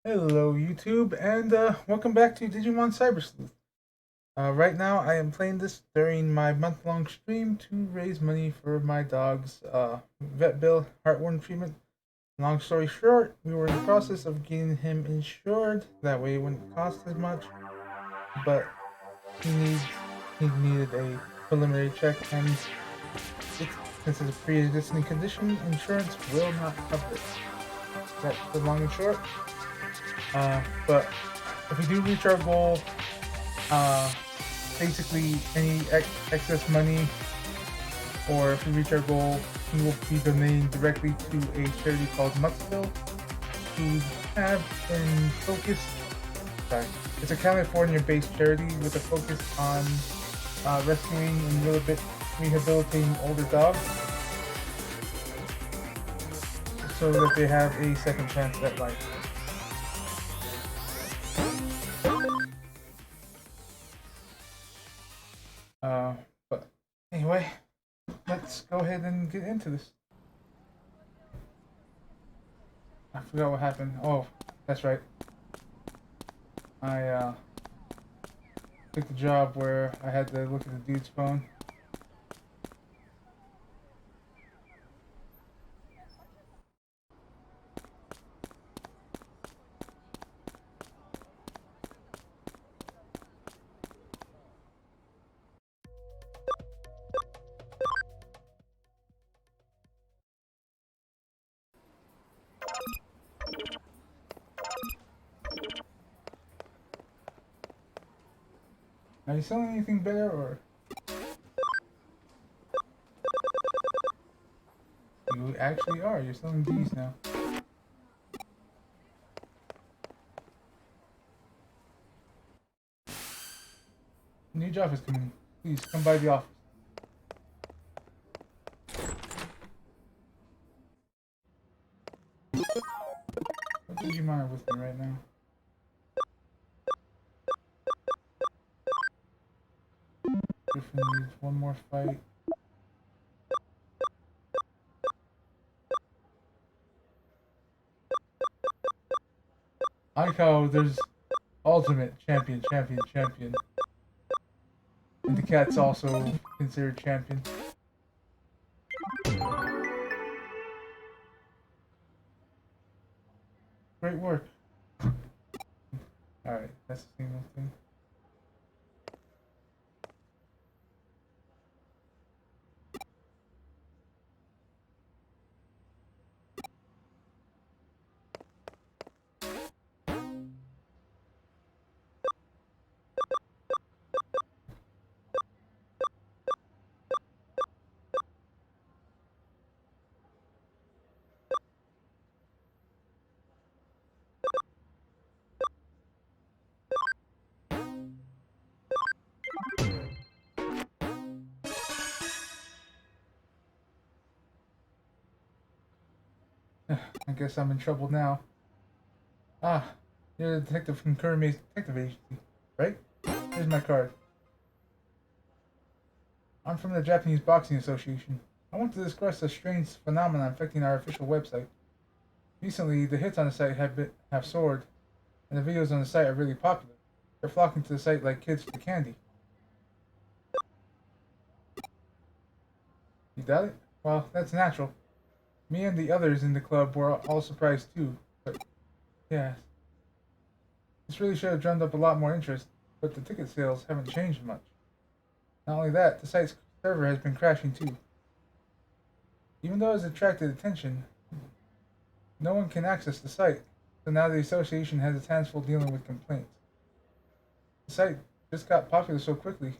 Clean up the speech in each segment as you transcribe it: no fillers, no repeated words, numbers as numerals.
Hello YouTube, and welcome back to Digimon Cyber Sleuth. Right now I am playing this during my month-long stream to raise money for my dog's vet bill, heartworm treatment. Long story short, we were in the process of getting him insured, that way it wouldn't cost as much, but he, need, he needed a preliminary check, and since it's a pre-existing condition, insurance will not cover it. That's the long and short. But if we do reach our goal, uh, basically any excess money, or if we reach our goal, we will be donating directly to a charity called Mucksville, who have been focused. Sorry, it's a California-based charity with a focus on rescuing and rehabilitating older dogs, so that they have a second chance at life. But anyway, let's go ahead and get into this. I forgot what happened. Oh, that's right. I took the job where I had to look at the dude's phone. Are you selling anything better, or you actually are? You're selling these now. New job is coming. Please come by the office. What Digimon are with me right now? Griffin needs one more fight. I like how there's ultimate champion. And the cat's also considered champion. Great work. Alright, that's the same old thing. I guess I'm in trouble now. Ah, you're the detective from Kurami's detective agency, right? Here's my card. I'm from the Japanese Boxing Association. I want to discuss a strange phenomenon affecting our official website. Recently, the hits on the site have soared, and the videos on the site are really popular. They're flocking to the site like kids to candy. You doubt it? Well, that's natural. Me and the others in the club were all surprised too. But yeah, this really should have drummed up a lot more interest, but the ticket sales haven't changed much. Not only that, the site's server has been crashing too. Even though it's attracted attention, no one can access the site, so now the association has its hands full dealing with complaints. The site just got popular so quickly.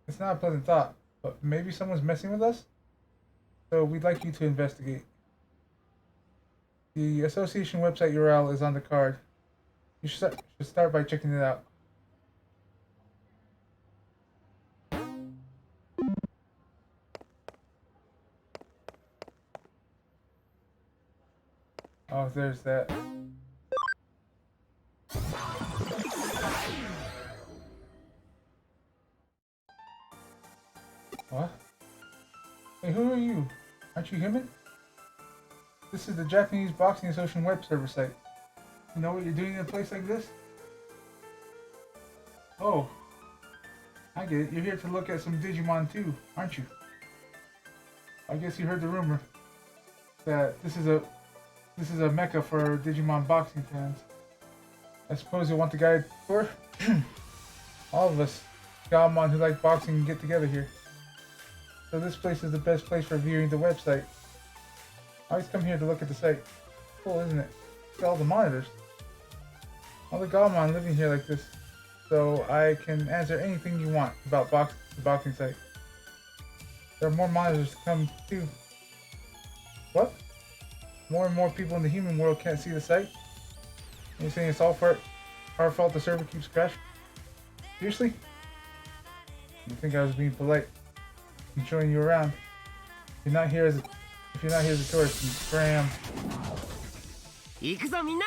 It's not a pleasant thought, but maybe someone's messing with us? So we'd like you to investigate. The association website URL is on the card. You should start by checking it out. Oh, there's that. What? Hey, who are you? Aren't you human? This is the Japanese Boxing Association web server site. You know what you're doing in a place like this? Oh, I get it. You're here to look at some Digimon too, aren't you? I guess you heard the rumor that this is a mecca for Digimon boxing fans. I suppose you'll want the guide tour? All of us Galmon who like boxing can get together here. So this place is the best place for viewing the website. I always come here to look at the site. Cool, isn't it? Look at all the monitors. All the Galmon living here like this. So I can answer anything you want about the boxing site. There are more monitors to come too. What? More and more people in the human world can't see the site? You're saying it's all our fault the server keeps crashing? Seriously? You think I was being polite? I'm showing you around. If you're not here as a tourist, then scram. 行くぞみんな。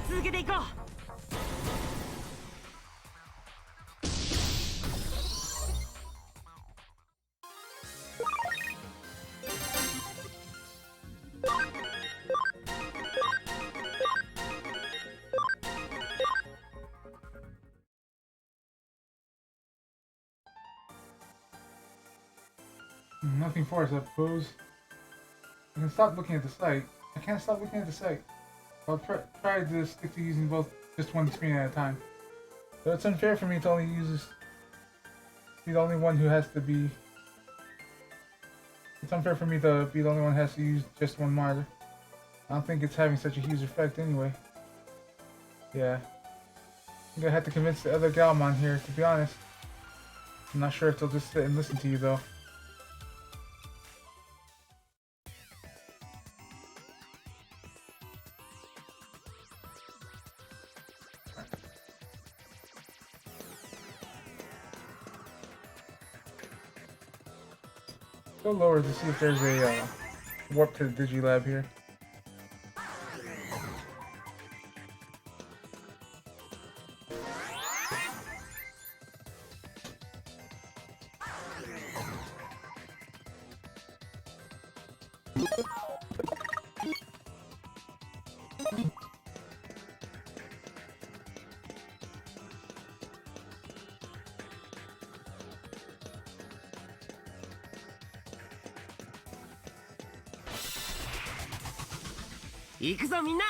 続けていこう。Nothing for us, I suppose. I can stop looking at the site. I can't stop looking at the site. I'll try to stick to using just one screen at a time. Though it's unfair for me to only be the only one who has to be. It's unfair for me to be the only one who has to use just one monitor. I don't think it's having such a huge effect anyway. Yeah. I think I have to convince the other Galmon here, to be honest. I'm not sure if they'll just sit and listen to you though. Go lower to see if there's a warp to the Digilab here.行くぞみんな。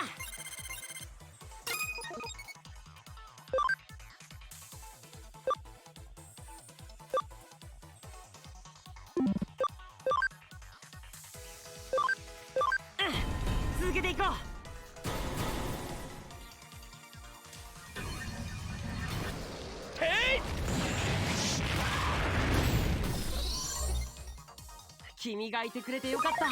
続けていこう。へい！君がいてくれてよかった。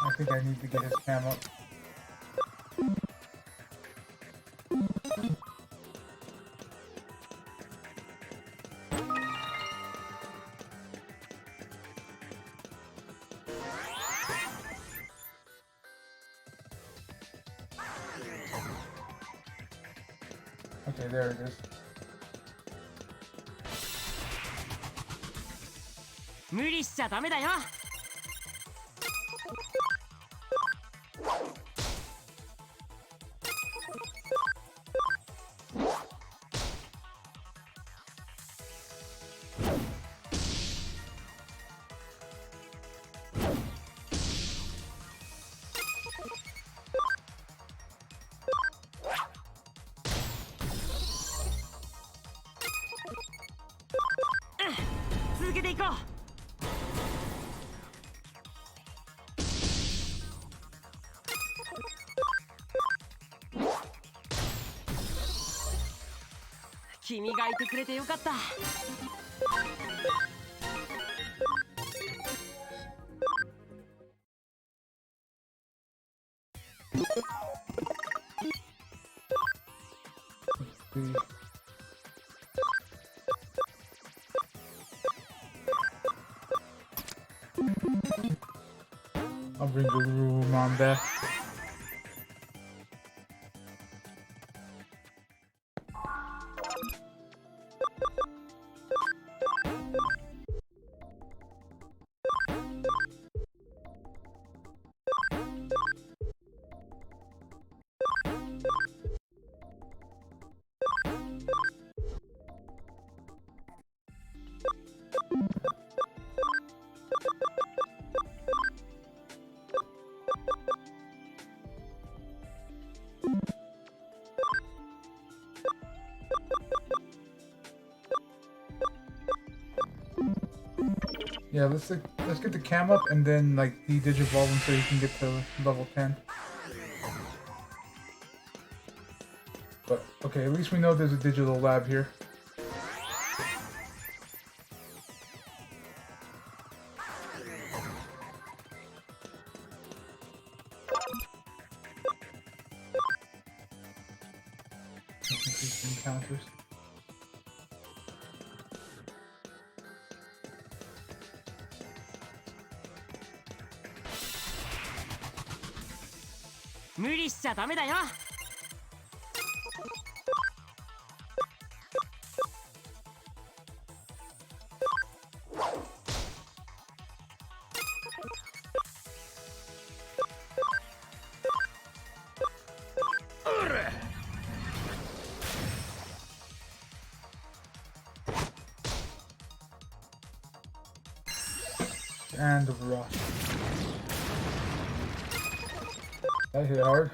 I think I need to get his cam up. Okay, there it is. 無理しちゃダメだよ。ていこう。君がいてくれてよかった。I'll bring Digimon back. Yeah, let's get the cam up and then like de-digivolve him so you can get to level 10. But okay, at least we know there's a digital lab here. Increase encounters. And rush. That hit hard.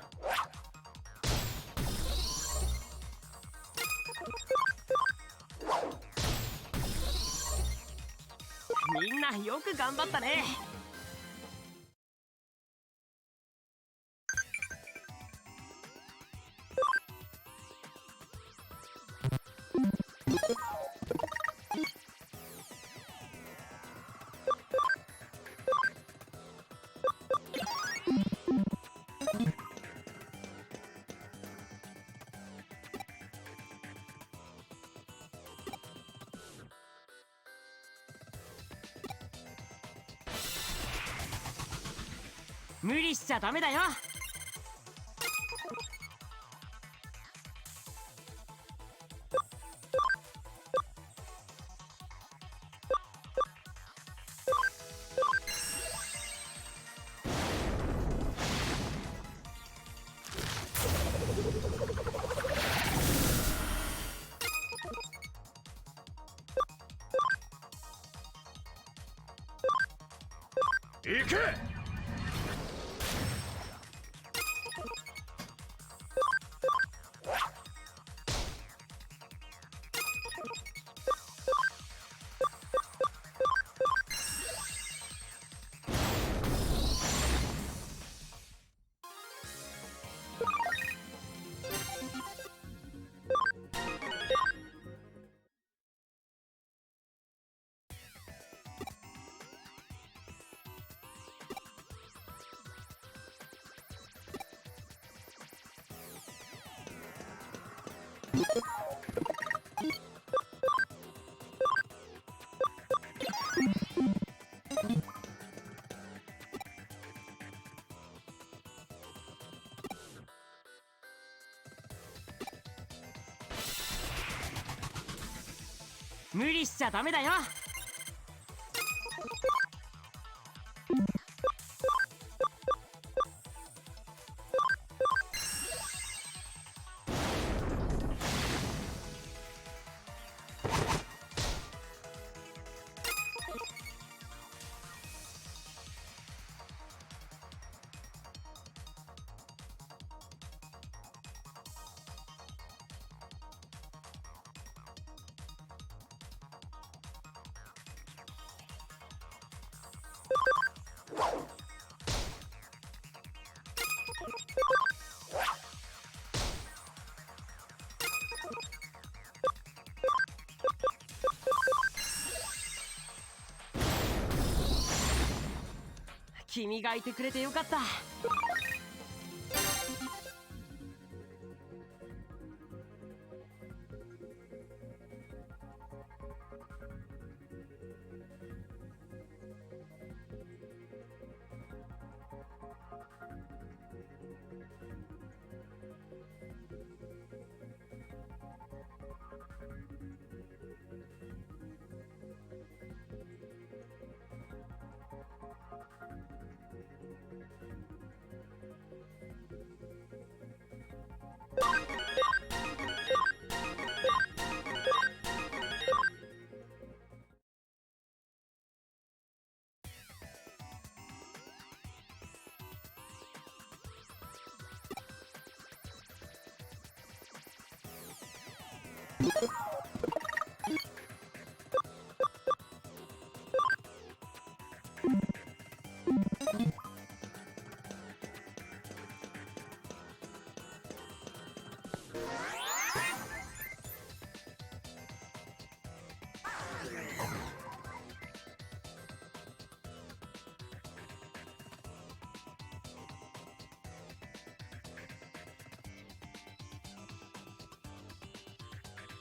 君がいてくれてよかった。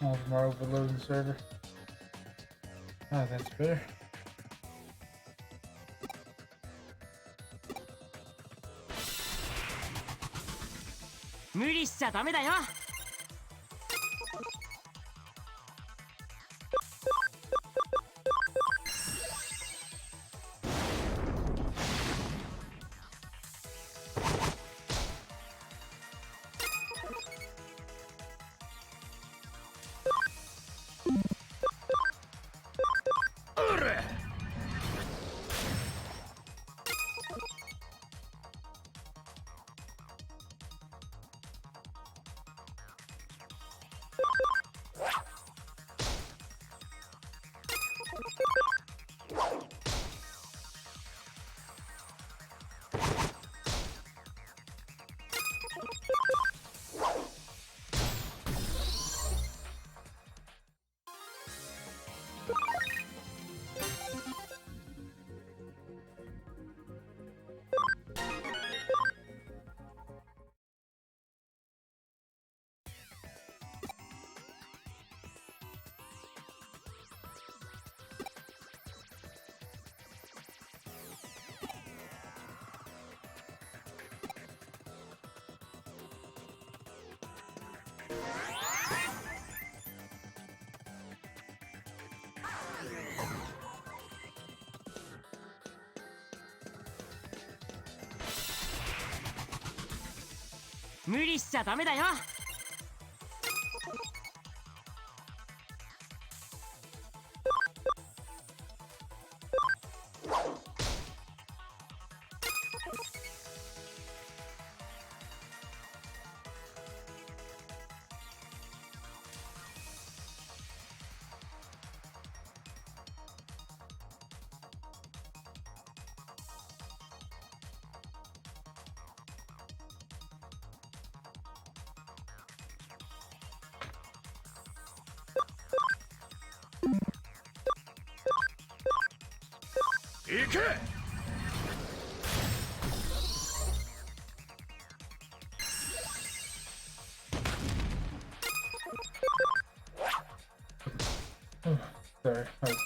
All of them are overloading the server. Ah, that's better. 無理しちゃダメだよ。無理しちゃダメだよ。行け。Sorry, I was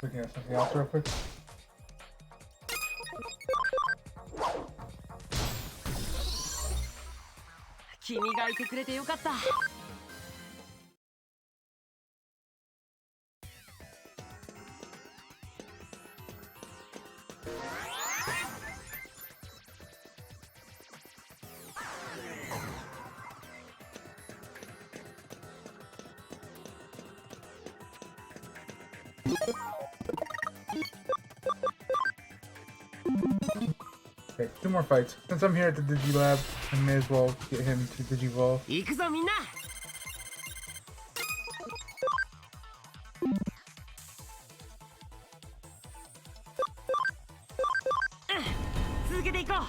looking at something else real quick. 君がいてくれてよかった。Okay, 2 more fights. Since I'm here at the Digilab, I may as well get him to Digivolve. 行くぞみんな。続けていこう。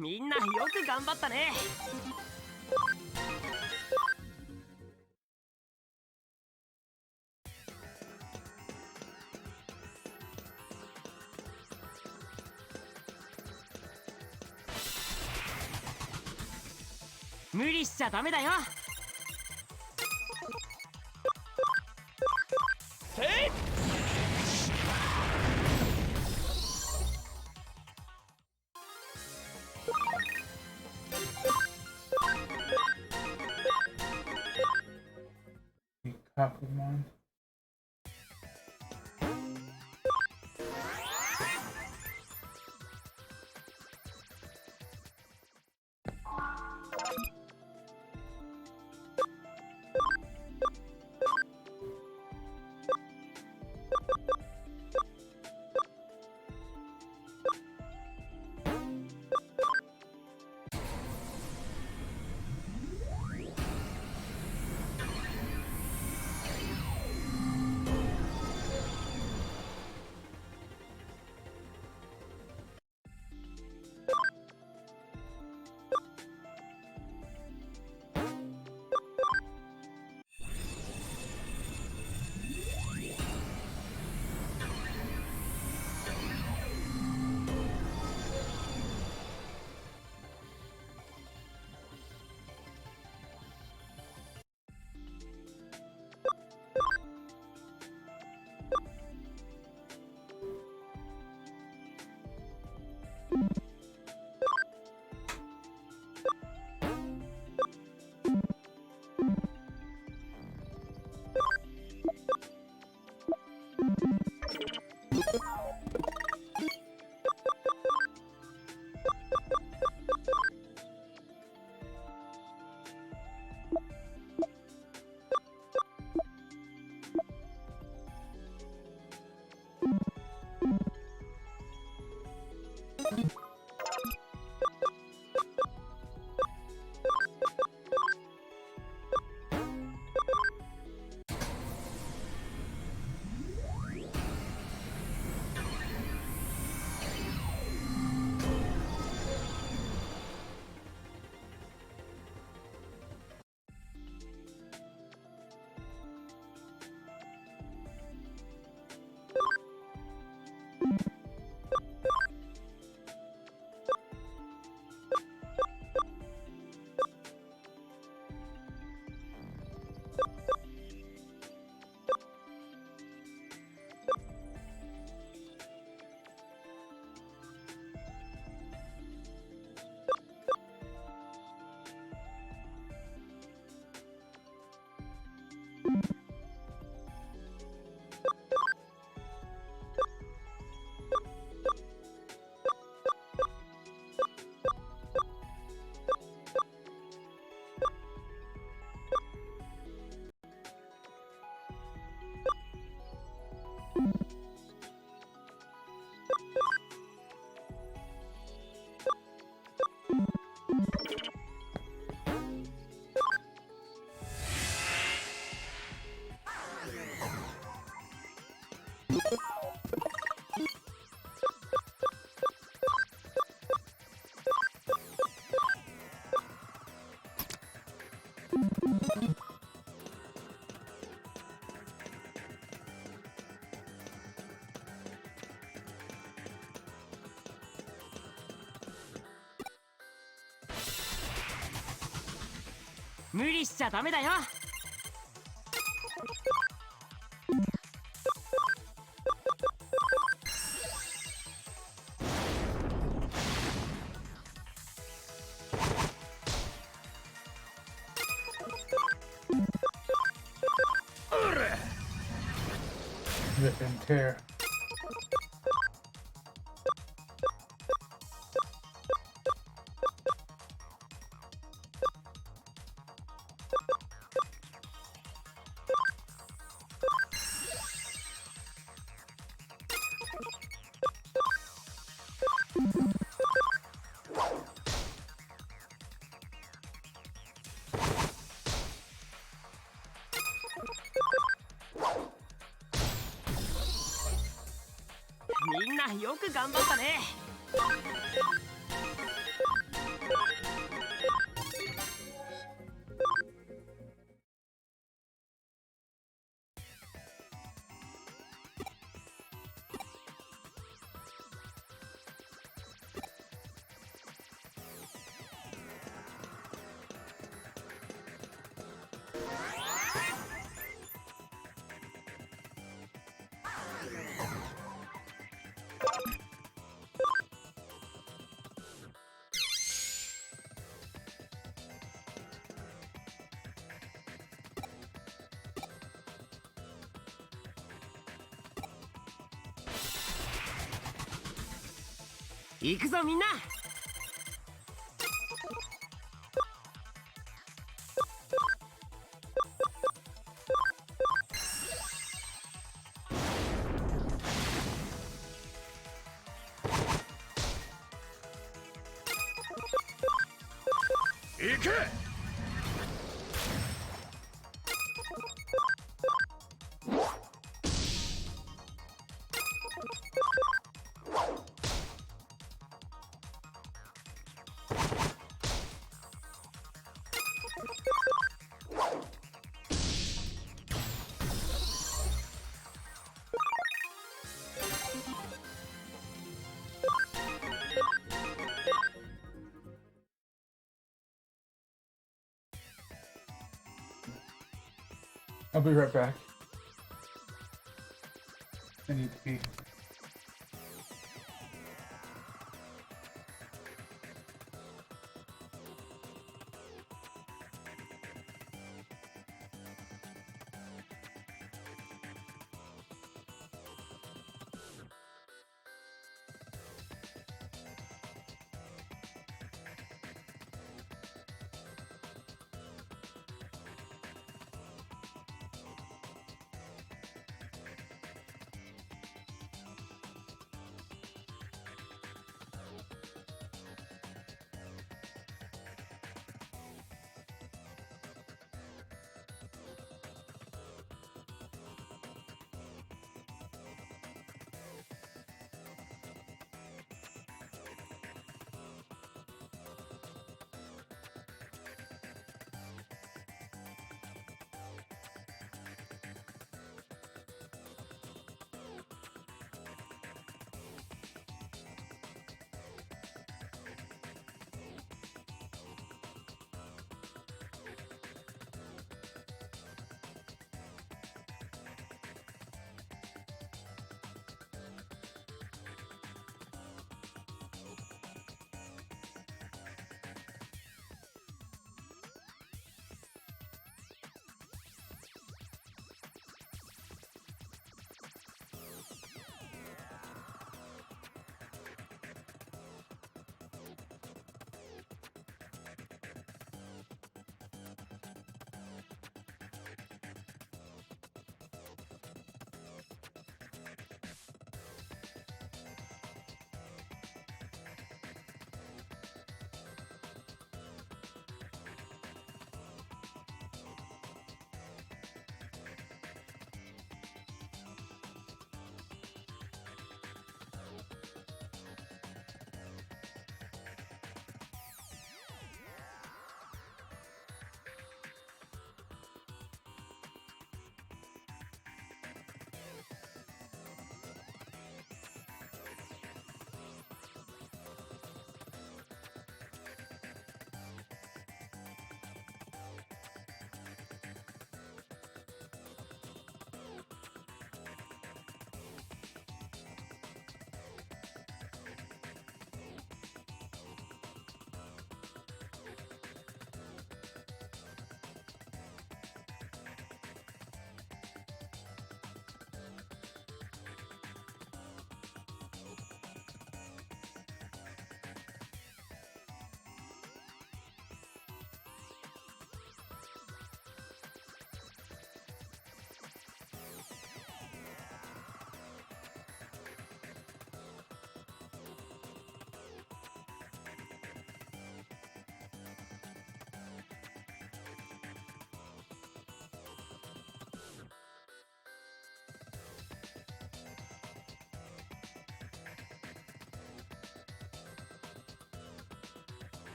みんなよく頑張ったね。無理しちゃダメだよ。Digimon.無理しちゃダメだよ。Rip and tear. な、よく頑張ったね。行くぞみんな。行け。I'll be right back. I need to pee.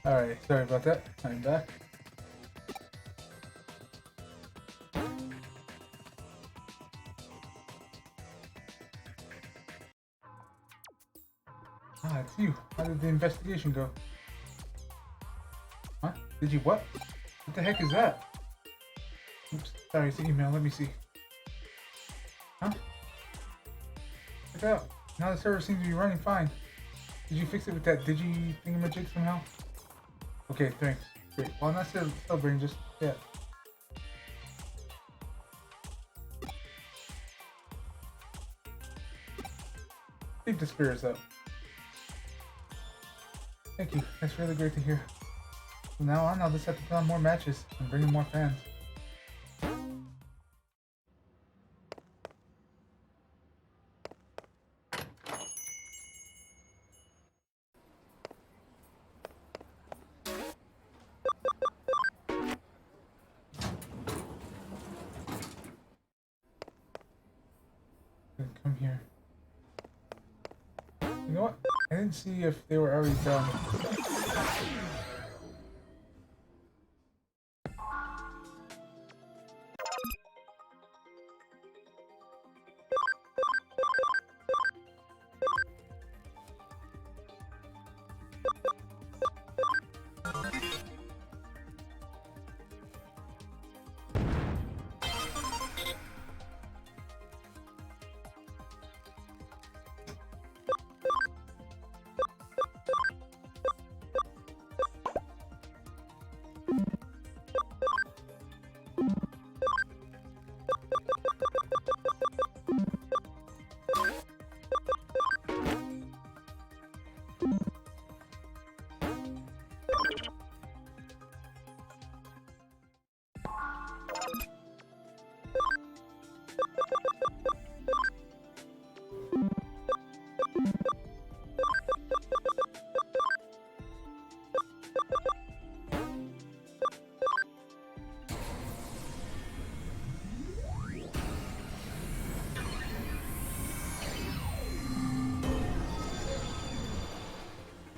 Alright, sorry about that. I'm back. Ah, it's you. How did the investigation go? Huh? Did you what? What the heck is that? Oops, sorry, it's the email. Let me see. Huh? Check it out. Now the server seems to be running fine. Did you fix it with that Digi thingamajig somehow? Okay, thanks. Great. Well, I'm not celebrating just yet. Keep the spirits up. Thank you. That's really great to hear. From now on, I'll just have to put on more matches and bring in more fans. Come here. You know what? I didn't see if they were already done.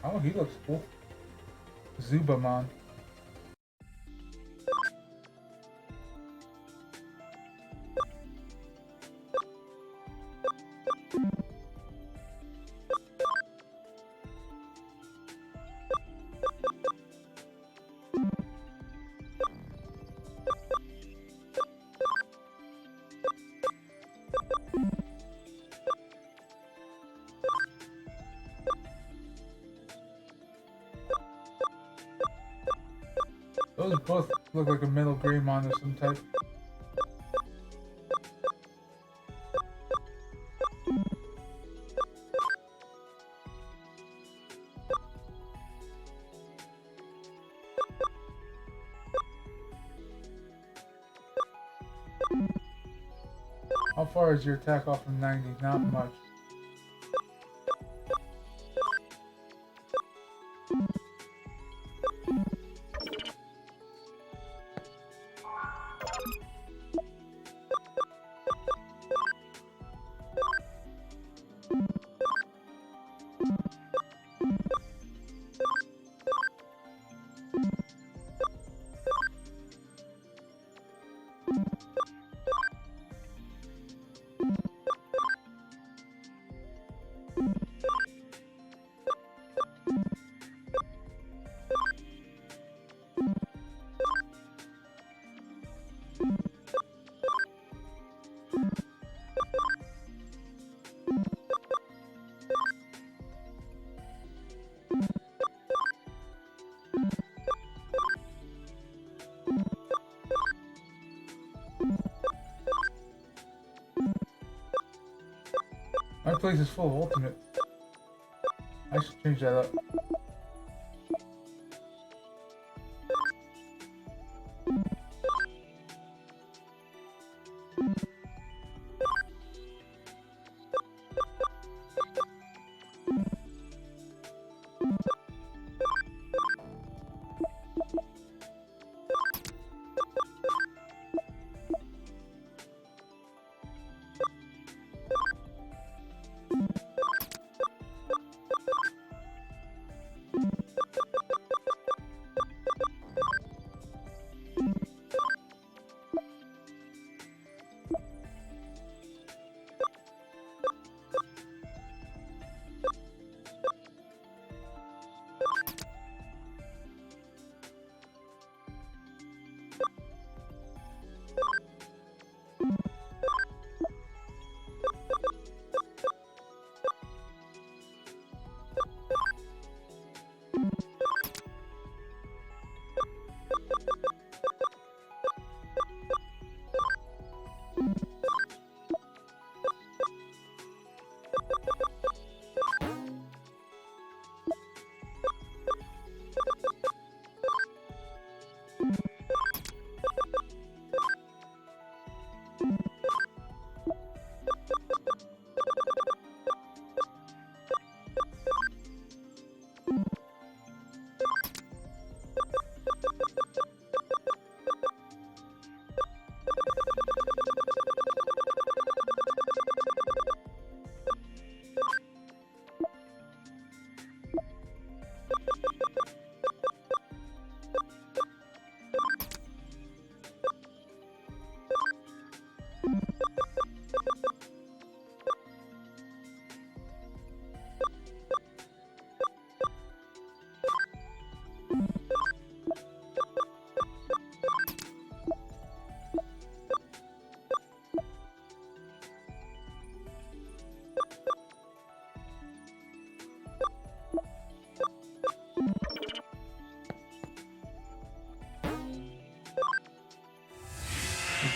Oh, he looks cool. Zubamon. Those both look like a Metal Greymon of some type. How far is your attack off from 90? Not much. My place is full of ultimate. I should change that up.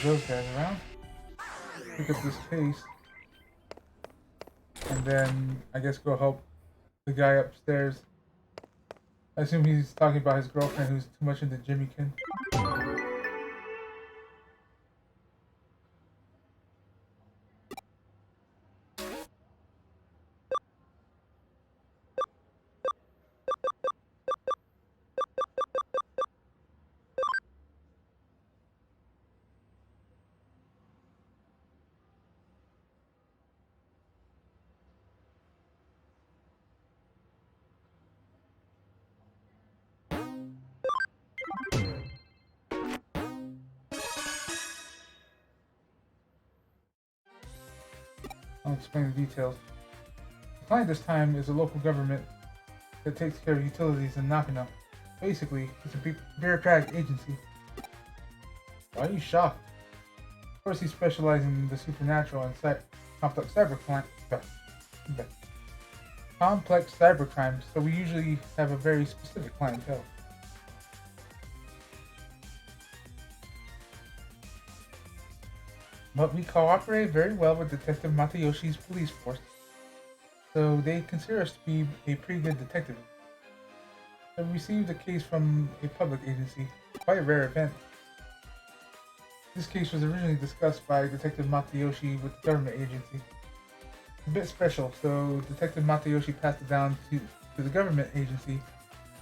Those guys around. Pick up this case. And then I guess go help the guy upstairs. I assume he's talking about his girlfriend who's too much into Jimmykin. I'll explain the details. The client this time is a local government that takes care of utilities in Nakano. Basically, it's a bureaucratic agency. Why are you shocked? Of course, he's specializing in the supernatural and complex complex cyber crimes, so we usually have a very specific clientele. But we cooperate very well with Detective Matayoshi's police force, so they consider us to be a pretty good detective. I received a case from a public agency, quite a rare event. This case was originally discussed by Detective Matayoshi with the government agency. A bit special, so Detective Matayoshi passed it down to the government agency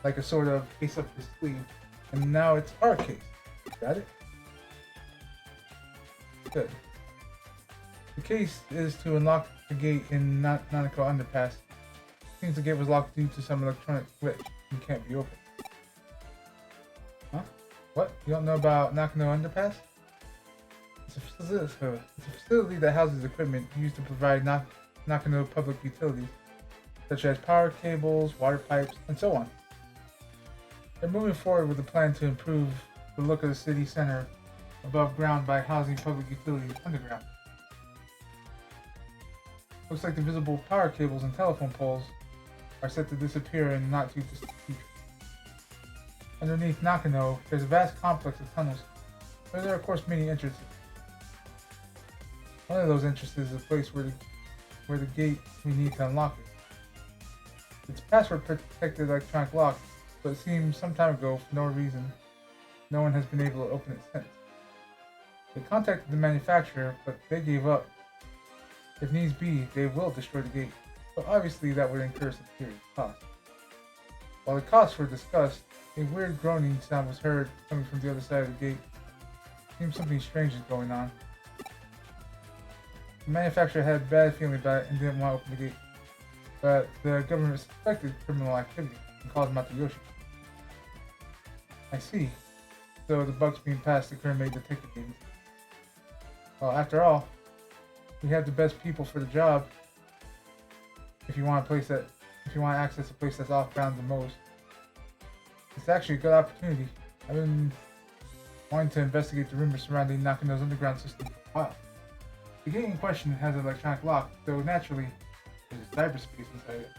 like a sort of case up his sleeve, and now it's our case. Got it? Good. The case is to unlock the gate in Nanako Underpass. Seems the gate was locked due to some electronic glitch and can't be opened. Huh? What? You don't know about Nakano Underpass? It's a facility that houses equipment used to provide Nakano public utilities, such as power cables, water pipes, and so on. They're moving forward with a plan to improve the look of the city center above ground by housing public utilities underground. Looks like the visible power cables and telephone poles are set to disappear in the not too distant future. Underneath Nakano, there's a vast complex of tunnels, where there are of course many entrances. One of those entrances is a place where the gate we need to unlock it. It's password protected electronic lock, but it seems some time ago, for no reason, no one has been able to open it since. They contacted the manufacturer, but they gave up. If needs be, they will destroy the gate, but obviously that would incur some serious costs. While the costs were discussed, a weird groaning sound was heard coming from the other side of the gate. Seems something strange is going on. The manufacturer had a bad feeling about it and didn't want to open the gate, but the government suspected criminal activity and called Matayoshi. I see. So the buck's being passed to Kermit Detective Agency. Well, after all, we have the best people for the job. If you want to access a place that's off-bound the most, it's actually a good opportunity. I've been wanting to investigate the rumors surrounding Nakano's underground system for a while. The gate in question has an electronic lock, though naturally, there's a cyberspace inside it.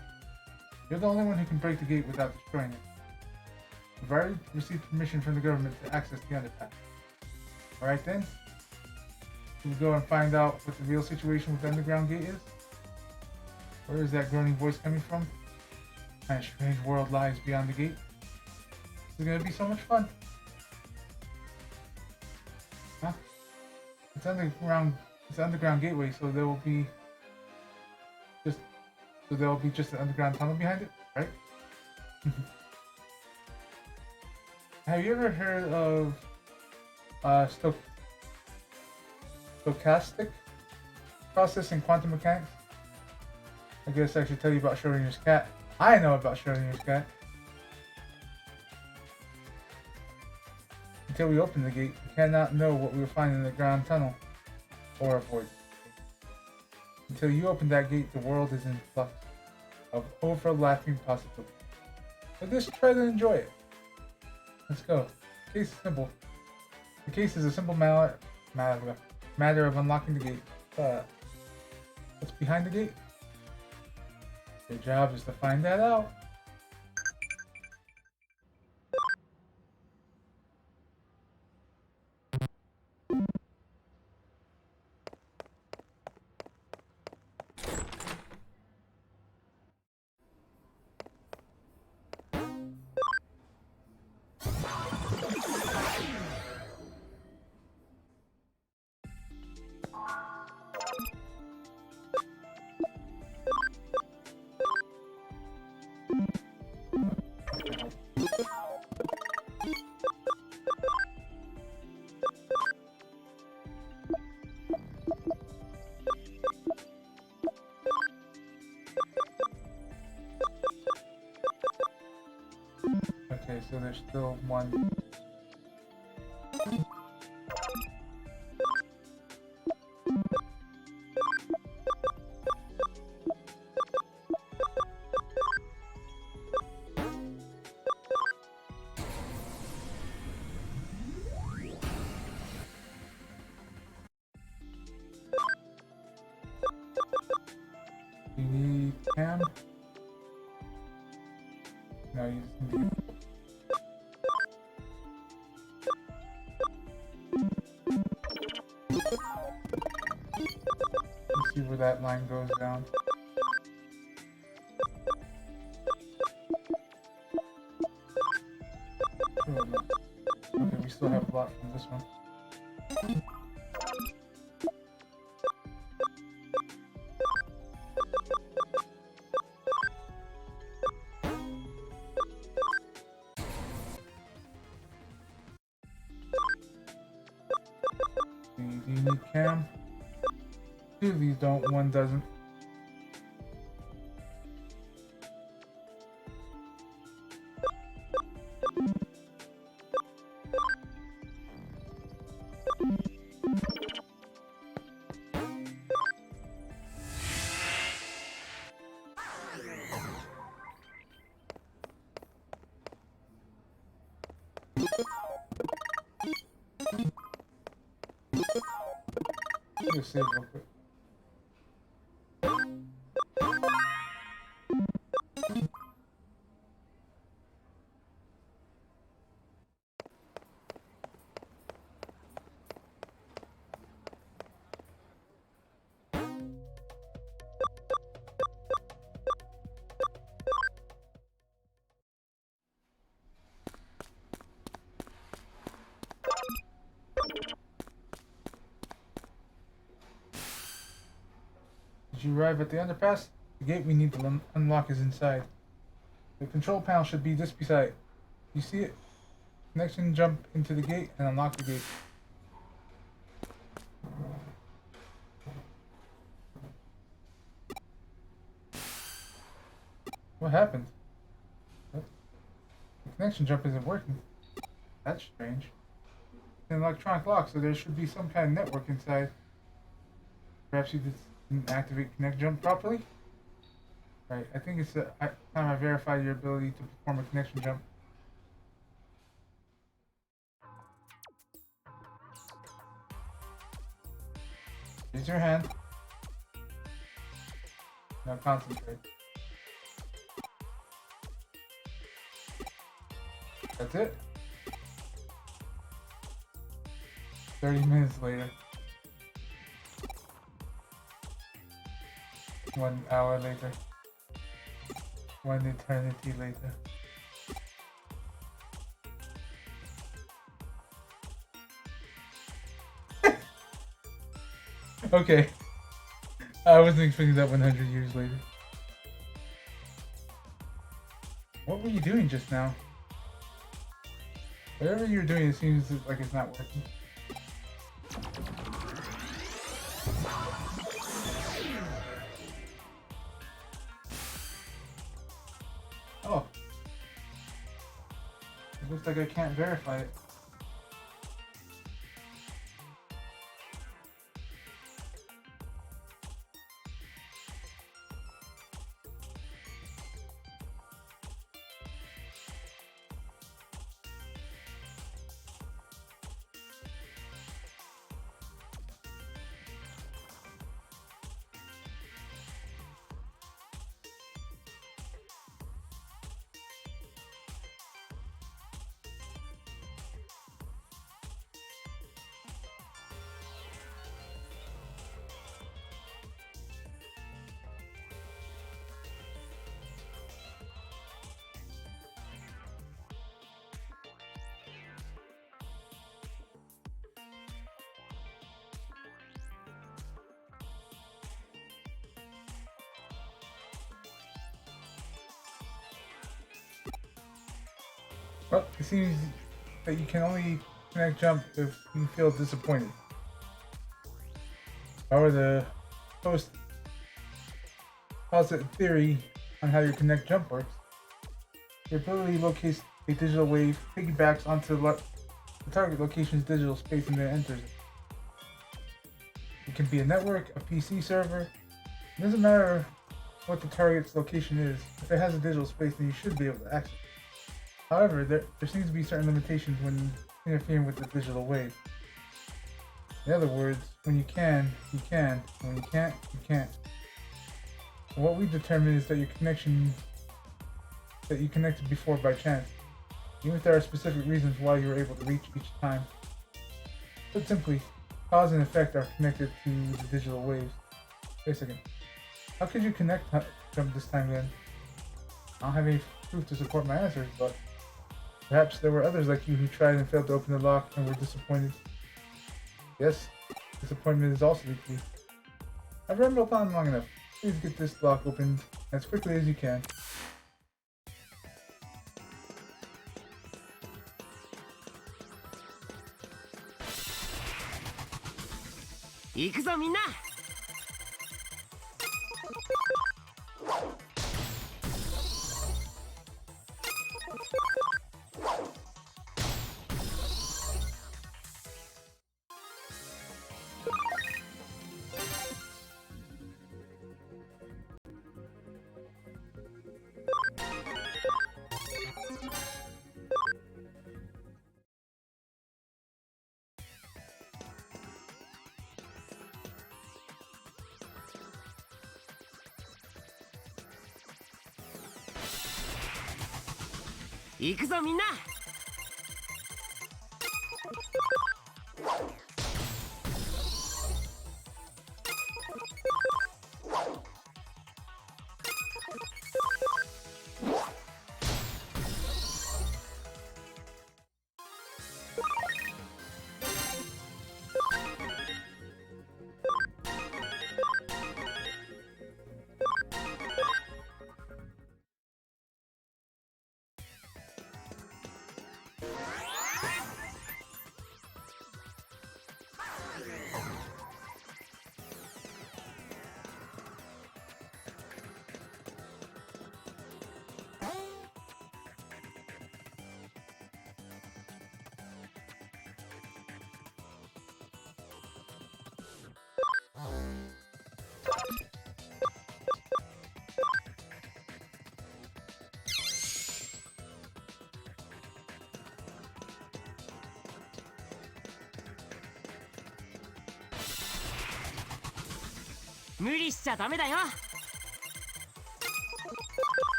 You're the only one who can break the gate without destroying it. We've already received permission from the government to access the underpass. Alright then? We'll go and find out what the real situation with the underground gate is. Where is that groaning voice coming from? What kind of strange world lies beyond the gate? This is gonna be so much fun. Huh? It's an underground gateway, so there will be just an underground tunnel behind it, right? Have you ever heard of stochastic process in quantum mechanics? I guess I should tell you about Schrodinger's cat. I know about Schrodinger's cat. Until we open the gate, we cannot know what we will find in the ground tunnel. or avoid it. Until you open that gate, the world is in flux of overlapping possibilities. But just try to enjoy it. Let's go. The case is simple. The case is a simple matter of unlocking the gate. What's behind the gate? Your job is to find that out. Okay, so there's still one. You need cam? No, you just need. Let's see where that line goes down. Okay, we still have a lot from this one. Do you need cam? Two of these don't, one doesn't. Just save real quick. Did you arrive at the underpass? The gate we need to unlock is inside. The control panel should be just beside it. You see it? Connection, jump into the gate and unlock the gate. What happened? What? The connection jump isn't working. That's strange. It's an electronic lock, so there should be some kind of network inside. Perhaps you didn't activate connect jump properly? Right, I think it's time I verify your ability to perform a connection jump. Raise your hand. Now concentrate. That's it. 30 minutes later. 1 hour later. 1 eternity later. Okay. I wasn't expecting that 100 years later. What were you doing just now? Whatever you're doing, it seems like it's not working. Oh. It looks like I can't verify it. Well, it seems that you can only connect jump if you feel disappointed. However, the post posit theory on how your connect jump works. Your ability locates a digital wave, piggybacks onto the target location's digital space, and then enters it. It can be a network, a PC server. It doesn't matter what the target's location is. If it has a digital space, then you should be able to access it. However, there seems to be certain limitations when interfering with the digital wave. In other words, when you can, you can. When you can't, you can't. And what we determine is that you connected before by chance, even if there are specific reasons why you were able to reach each time. Put simply, cause and effect are connected to the digital waves. Wait a second. How could you connect jump this time then? I don't have any proof to support my answers, but perhaps there were others like you who tried and failed to open the lock and were disappointed. Yes, disappointment is also the key. I've rambled on long enough. Please get this lock opened as quickly as you can.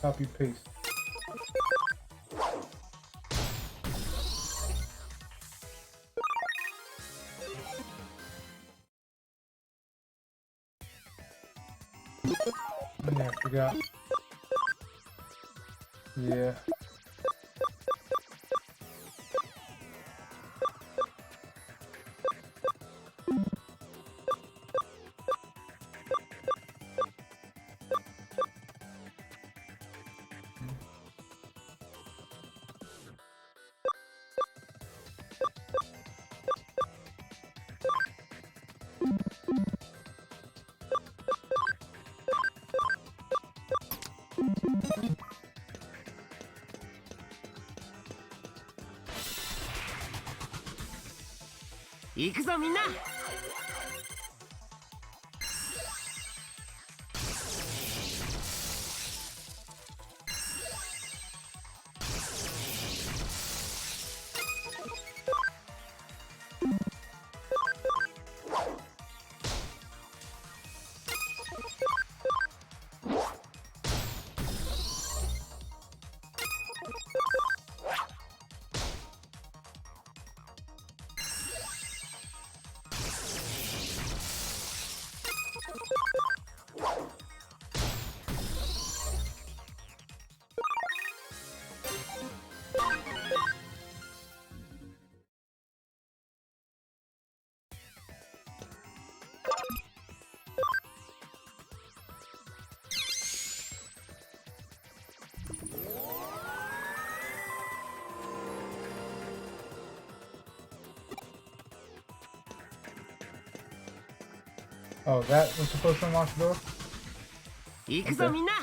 Copy paste. Yeah, I forgot. Yeah. Oh, that was supposed to unlock the door? 行くぞ Okay. みんな。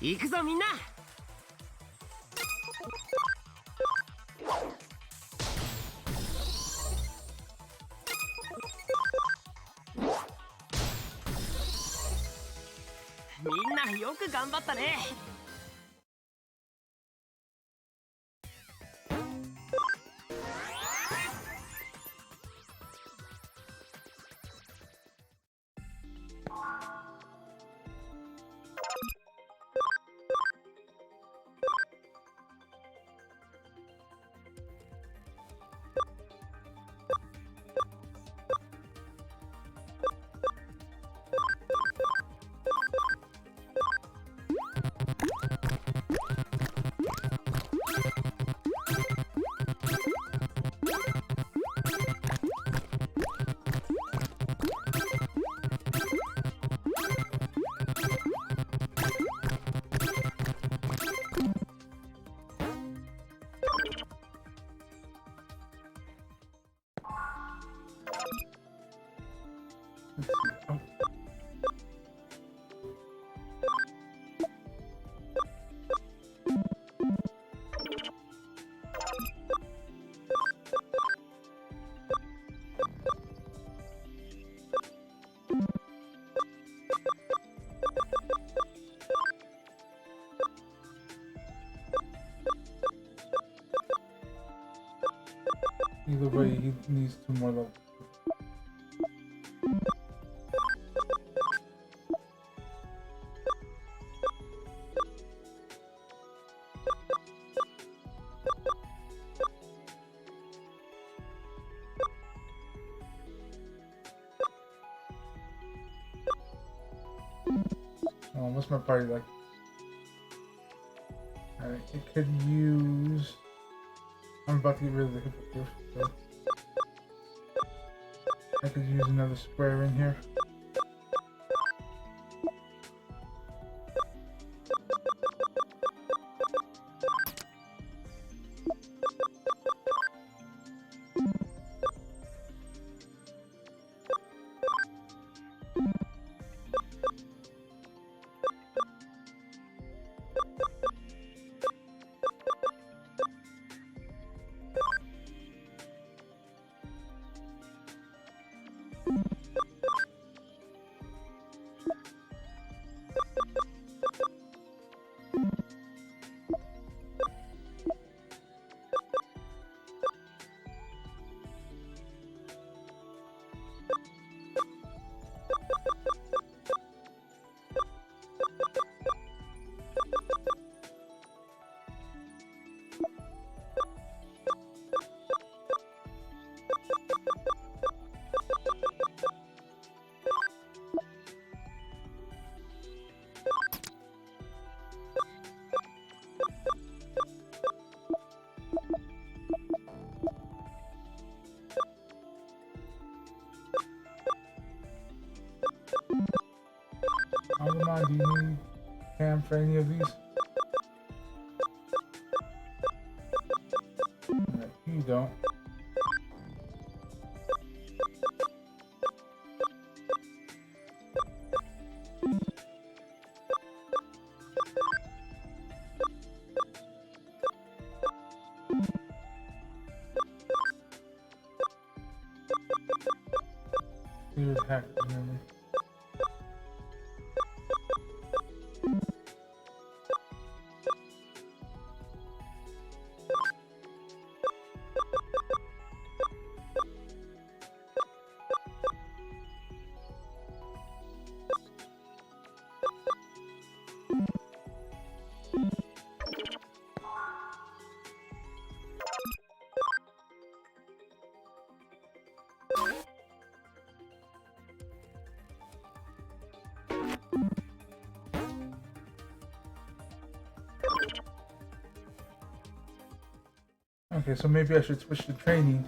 行くぞみんな。みんなよく頑張ったね。Let's see. Oh. Either way, he needs 2 more levels. Oh, what's my party like? Alright, it could use... I'm about to get rid of the hippogriff, so... I could use another square in here. Digimon, do you need Cam for any of these? Alright, you don't. Here's hack, remember. Okay, so maybe I should switch to training.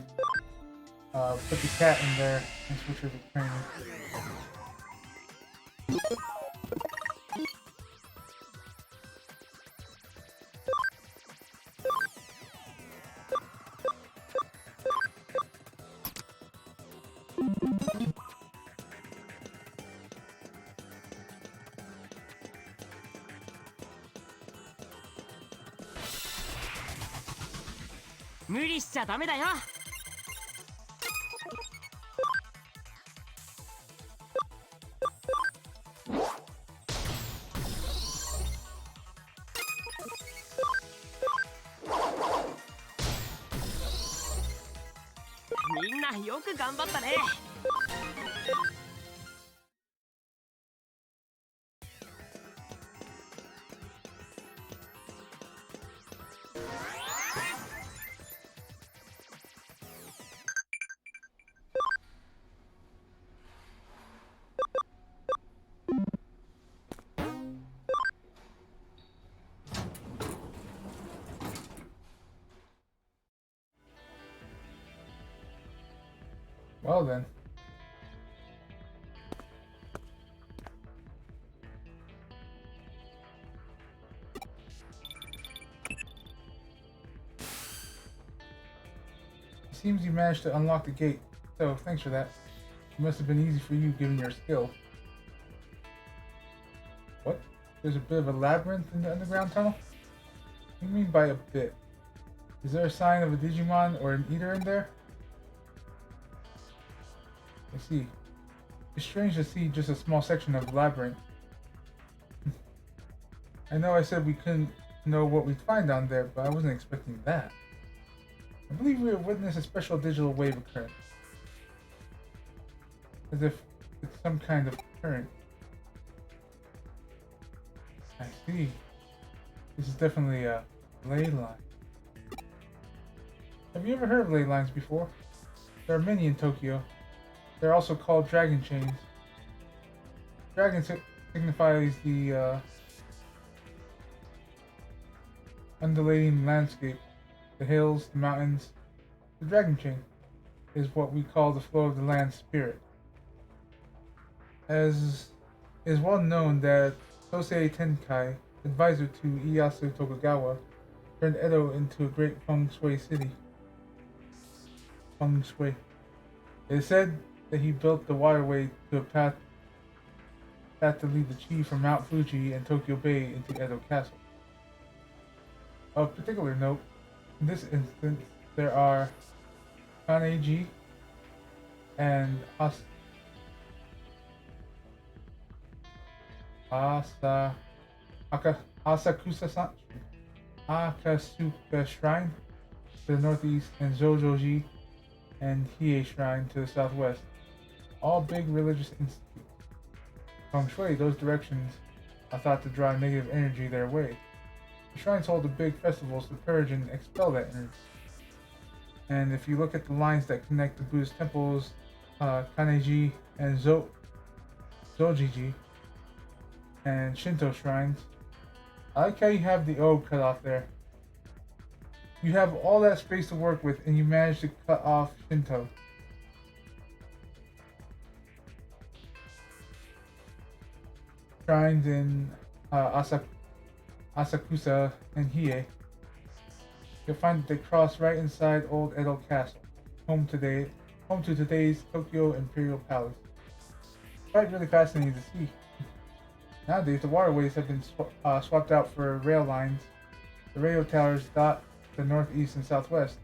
Put the cat in there and switch her to training. 無理しちゃダメだよ。みんなよく頑張ったね。Well then. It seems you managed to unlock the gate, so thanks for that. It must have been easy for you given your skill. What? There's a bit of a labyrinth in the underground tunnel? What do you mean by a bit? Is there a sign of a Digimon or an eater in there? I see. It's strange to see just a small section of the labyrinth. I know I said we couldn't know what we'd find down there, but I wasn't expecting that. I believe we have witnessed a special digital wave occurrence. As if it's some kind of current. I see. This is definitely a ley line. Have you ever heard of ley lines before? There are many in Tokyo. They're also called dragon chains. Dragon signifies the undulating landscape, the hills, the mountains. The dragon chain is what we call the flow of the land spirit. As it is well known that Tosei Tenkai, advisor to Ieyasu Tokugawa, turned Edo into a great feng shui city. Feng shui. It is said that he built the waterway to a path to lead the chi from Mount Fuji and Tokyo Bay into Edo Castle. Of particular note, in this instance, there are Kaneji and Akasuka Shrine to the northeast and Zojoji and Hiei Shrine to the southwest. All big religious institutes. Feng Shui, those directions are thought to draw negative energy their way. The shrines hold the big festivals to purge and expel that energy. And if you look at the lines that connect the Buddhist temples, Kaneji and Zojiji, and Shinto shrines, I like how you have the O cut off there. You have all that space to work with, and you managed to cut off Shinto. Shrines in Asakusa and Hiei. You'll find that they cross right inside Old Edo Castle, home to today's Tokyo Imperial Palace. It's quite really fascinating to see. Nowadays, the waterways have been swapped out for rail lines. The radio towers dot the northeast and southwest.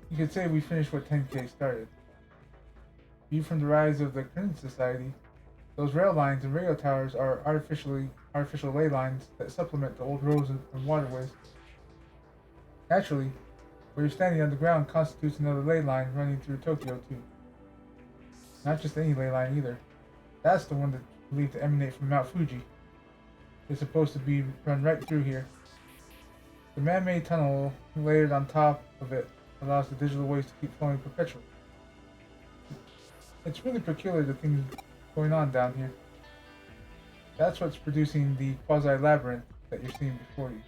You could say we finished what 10K started. Viewed from the rise of the Crimson Society, those rail lines and radio towers are artificial ley lines that supplement the old roads and waterways. Naturally, where you're standing underground constitutes another ley line running through Tokyo too. Not just any ley line either. That's the one that's believed to emanate from Mount Fuji. It's supposed to be run right through here. The man-made tunnel layered on top of it allows the digital waves to keep flowing perpetually. It's really peculiar the things going on down here. That's what's producing the quasi-labyrinth that you're seeing before you.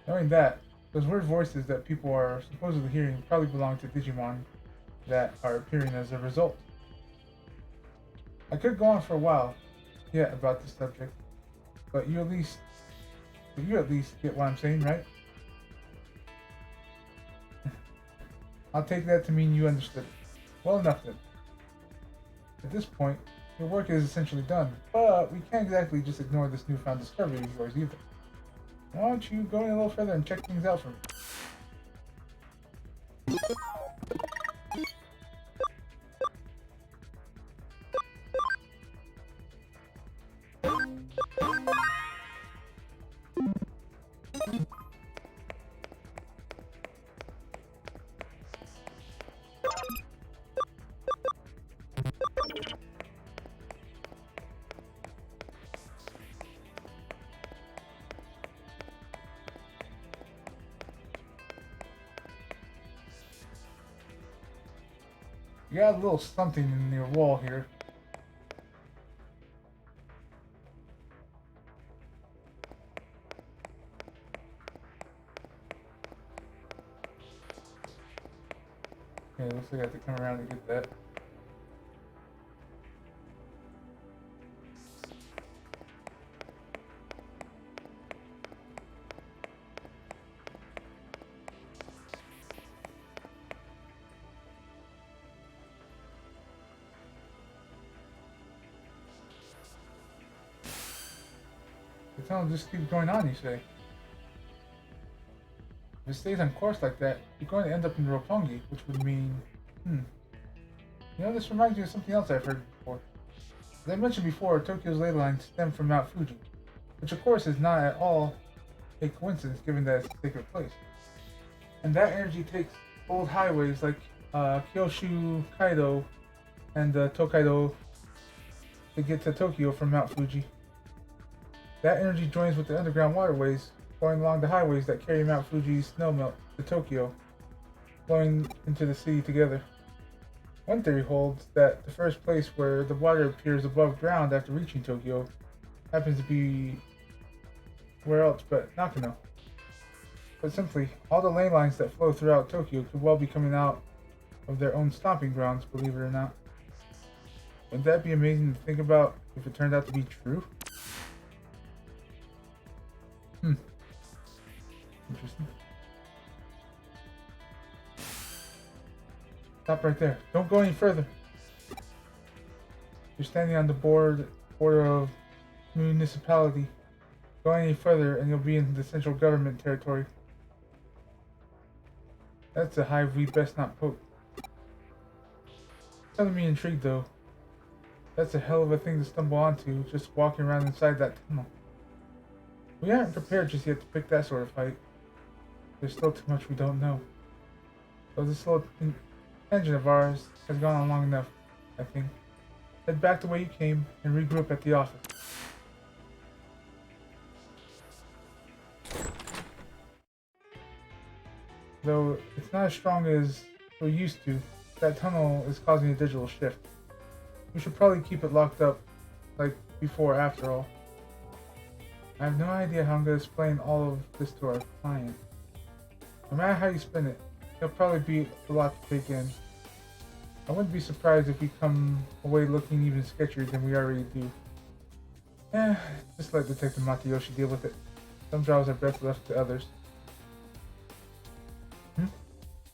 Knowing that, Those weird voices that people are supposedly hearing probably belong to Digimon that are appearing as a result. I could go on for a while yet about this subject, but you at least get what I'm saying, right? I'll take that to mean you understood. Well enough then. At this point, your work is essentially done, but we can't exactly just ignore this newfound discovery of yours either. Why don't you go in a little further and check things out for me? You got a little something in your wall here. Okay, looks like I have to come around to get that. The tunnel just keeps going on, you say? If it stays on course like that, you're going to end up in Roppongi, which would mean... You know, this reminds me of something else I've heard before. As I mentioned before, Tokyo's ley lines stem from Mount Fuji, which of course is not at all a coincidence given that it's a sacred place. And that energy takes old highways like Kyushu Kaido and Tokaido to get to Tokyo from Mount Fuji. That energy joins with the underground waterways going along the highways that carry Mount Fuji's snowmelt to Tokyo, flowing into the city together. One theory holds that the first place where the water appears above ground after reaching Tokyo happens to be where else but Nakano. But simply, all the ley lines that flow throughout Tokyo could well be coming out of their own stomping grounds, believe it or not. Wouldn't that be amazing to think about if it turned out to be true? Interesting. Stop right there. Don't go any further. You're standing on the border of municipality. Go any further and you'll be in the central government territory. That's a hive we best not poke. Telling me intrigued though. That's a hell of a thing to stumble onto, just walking around inside that tunnel. We aren't prepared just yet to pick that sort of fight. There's still too much we don't know. So this little engine of ours has gone on long enough, I think. Head back the way you came and regroup at the office. Though it's not as strong as we're used to, that tunnel is causing a digital shift. We should probably keep it locked up like before after all. I have no idea how I'm going to explain all of this to our client. No matter how you spin it, it'll probably be a lot to take in. I wouldn't be surprised if we come away looking even sketchier than we already do. Just let Detective Matayoshi deal with it. Some jobs are best left to others.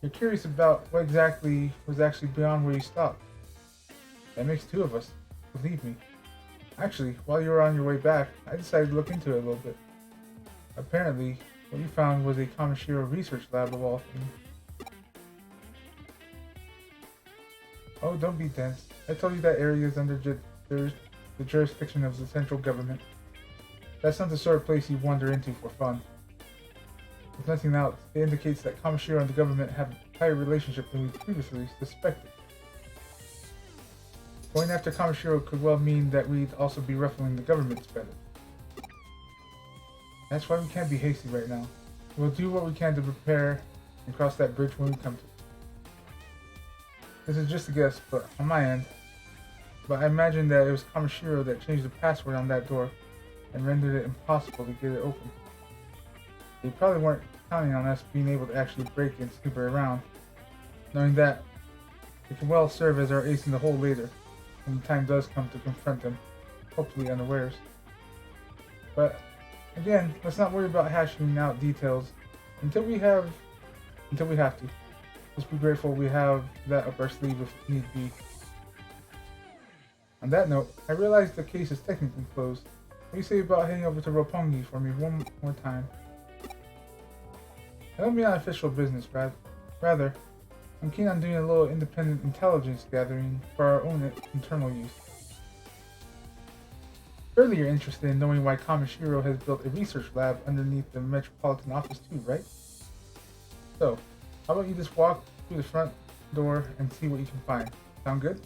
You're curious about what exactly was actually beyond where you stopped. That makes two of us, believe me. Actually, while you were on your way back, I decided to look into it a little bit. Apparently, what you found was a Kamishiro research lab of all things. Oh, don't be dense. I told you that area is under the jurisdiction of the central government. That's not the sort of place you wander into for fun. If nothing else, it indicates that Kamishiro and the government have a tighter relationship than we previously suspected. Going after Kamishiro could well mean that we'd also be ruffling the government's feathers. That's why we can't be hasty right now. We'll do what we can to prepare and cross that bridge when we come to it. This is just a guess, but on my end. But I imagine that it was Kamishiro that changed the password on that door and rendered it impossible to get it open. They probably weren't counting on us being able to actually break and snoop around, knowing that it can well serve as our ace in the hole later, when the time does come to confront them, hopefully unawares. But again, let's not worry about hashing out details until we have to. Just be grateful we have that up our sleeve if need be. On that note, I realize the case is technically closed. What do you say about heading over to Roppongi for me one more time? I don't mean on official business, rather, I'm keen on doing a little independent intelligence gathering for our own internal use. Surely you're interested in knowing why Kamishiro has built a research lab underneath the Metropolitan Office too, right? So, how about you just walk through the front door and see what you can find? Sound good?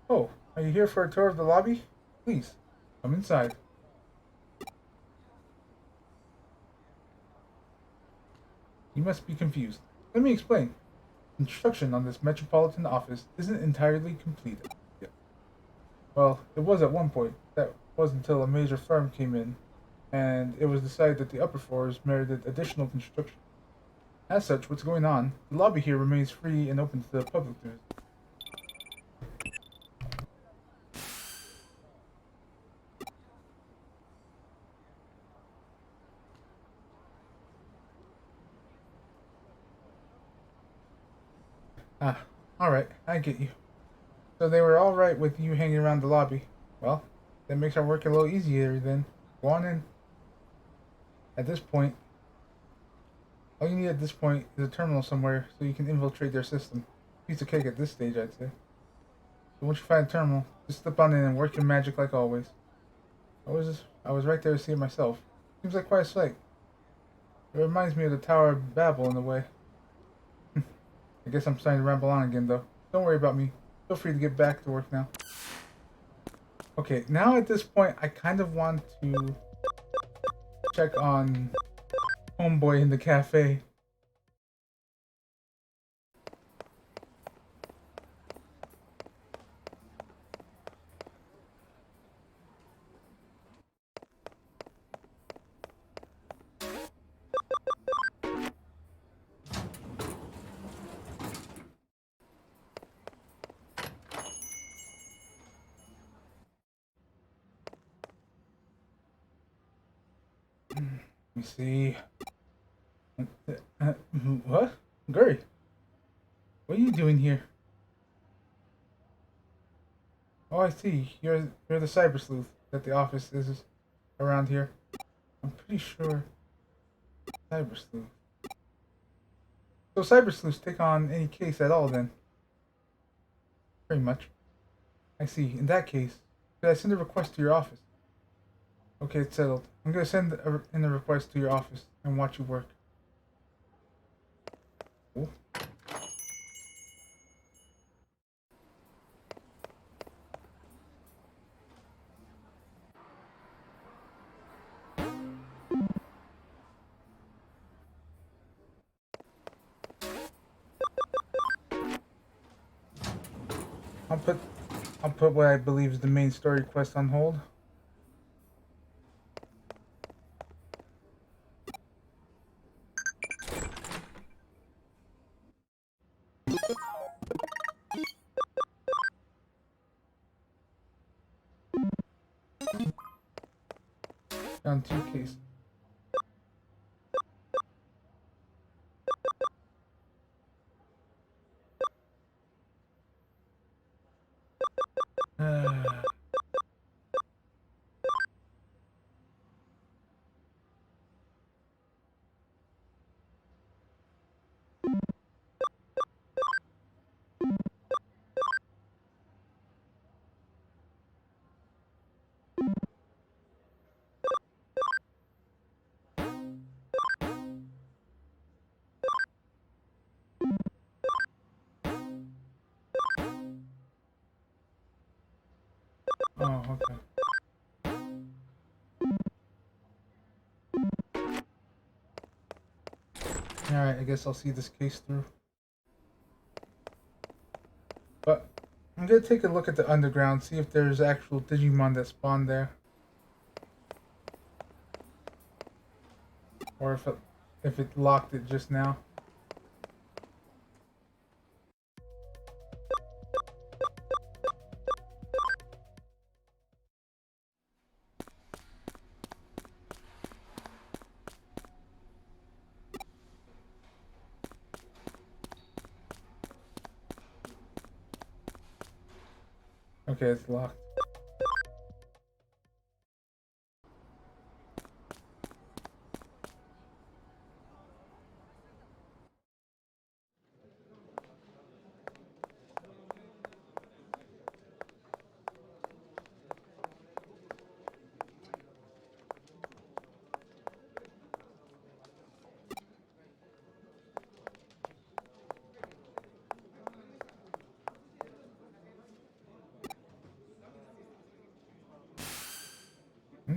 Oh, are you here for a tour of the lobby? Please, come inside. You must be confused. Let me explain. Construction on this Metropolitan Office isn't entirely completed yet. Well, it was at one point. That was until a major firm came in, and it was decided that the upper floors merited additional construction. As such, what's going on, the lobby here remains free and open to the public to visit. Ah, alright, I get you. So they were alright with you hanging around the lobby. Well, that makes our work a little easier then. Go on in. At this point, all you need at this point is a terminal somewhere so you can infiltrate their system. Piece of cake at this stage, I'd say. So once you find a terminal, just slip on in and work your magic like always. I was right there to see it myself. Seems like quite a sight. It reminds me of the Tower of Babel in a way. I guess I'm starting to ramble on again though. Don't worry about me. Feel free to get back to work now. Okay, now at this point I kind of want to check on Homeboy in the cafe. Let me see. What? Guri, what are you doing here? Oh, I see. You're the Cyber Sleuth that the office is around here. I'm pretty sure Cyber Sleuth. So Cyber Sleuths take on any case at all then? Pretty much. I see. In that case, could I send a request to your office? Okay, it's settled. I'm gonna send in a request to your office and watch you work. Cool. I'll put I'll put what I believe is the main story quest on hold. Down 2 cases. Oh, okay. Alright, I guess I'll see this case through. But I'm gonna take a look at the underground, see if there's actual Digimon that spawned there. Or if it locked it just now. Okay, it's locked.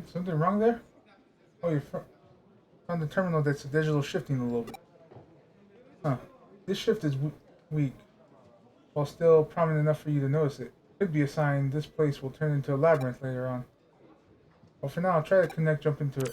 Something wrong there? Oh, you found the terminal that's digital shifting a little bit. Huh. This shift is weak, while still prominent enough for you to notice it. Could be a sign this place will turn into a labyrinth later on. But for now, I'll try to jump into it.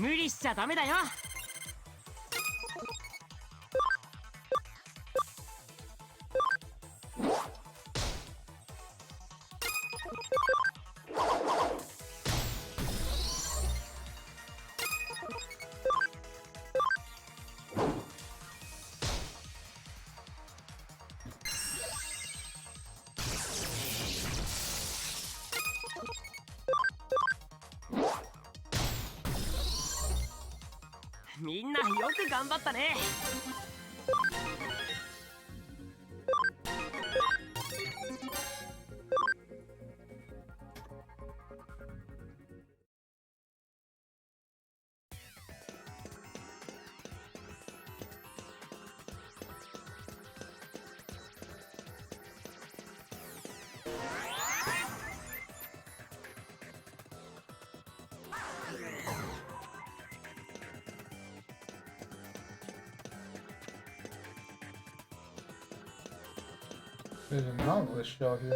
無理しちゃダメだよ。みんなよく頑張ったね。There's a Nautilus shell here.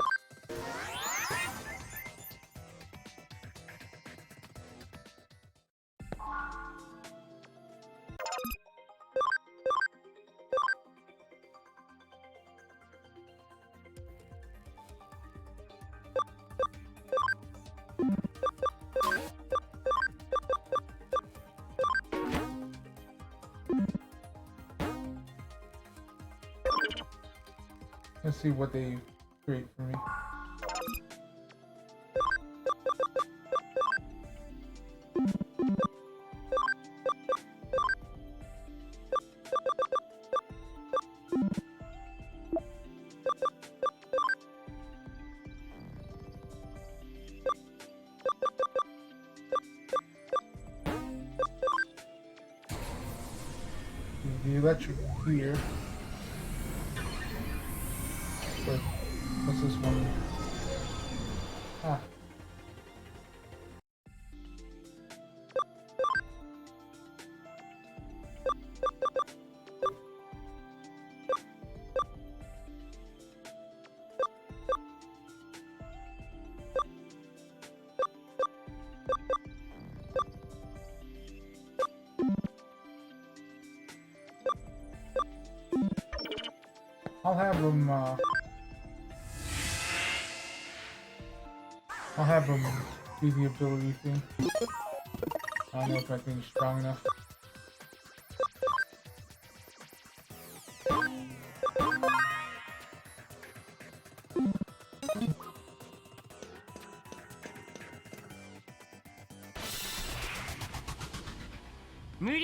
Let's see what they create for me. The electric here. What's this one? Ah. I'll have them do the ability thing. I don't know if my thing's strong enough.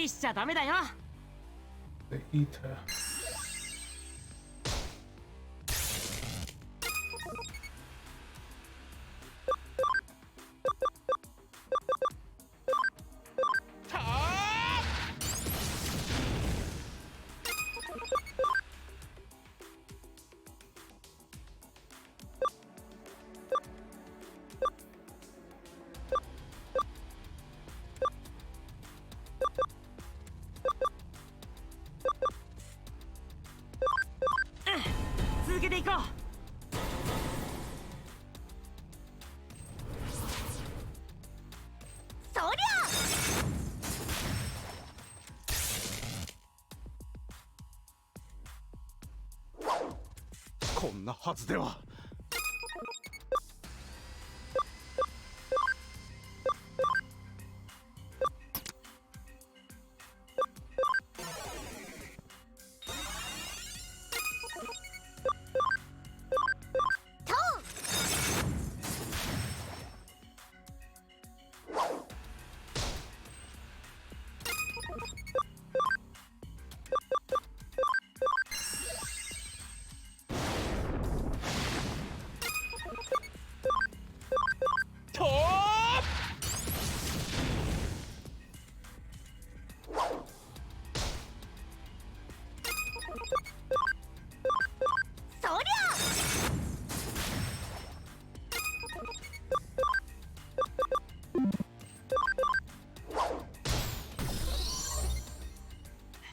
理しちゃダメだよ。 The Eater.こんなはずでは。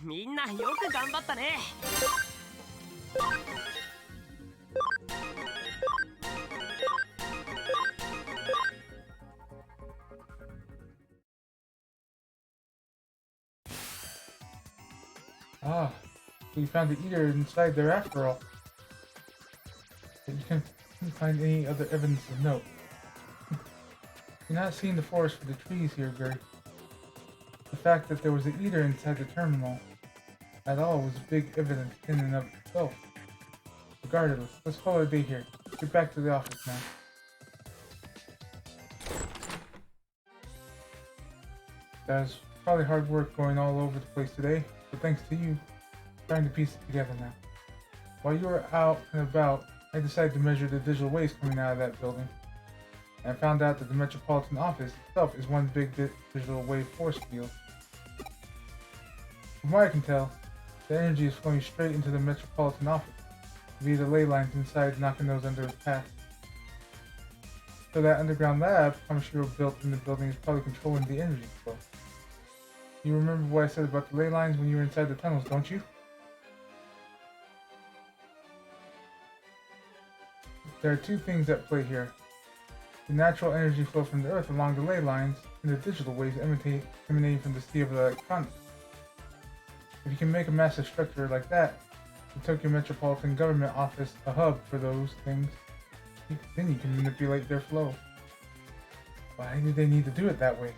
みんなよく頑張ったね。 Ah, so you found the Eater inside there after all. But you couldn't find any other evidence of note. You're not seeing the forest for the trees here, Gert. The fact that there was an Eater inside the terminal at all was big evidence in and of itself. Regardless, let's call it a day here. Get back to the office now. Guys, probably hard work going all over the place today, but thanks to you, trying to piece it together now. While you were out and about, I decided to measure the digital waste coming out of that building, and I found out that the Metropolitan Office itself is one big digital wave force field. From what I can tell, the energy is flowing straight into the Metropolitan Office, via the ley lines inside knocking those under the path. So that underground lab Kamishiro built in the building is probably controlling the energy flow. You remember what I said about the ley lines when you were inside the tunnels, don't you? There are two things at play here. The natural energy flow from the Earth along the ley lines, and the digital waves emanating from the sea of electronics. If you can make a massive structure like that, the Tokyo Metropolitan Government Office a hub for those things, then you can manipulate their flow. Why did they need to do it that way?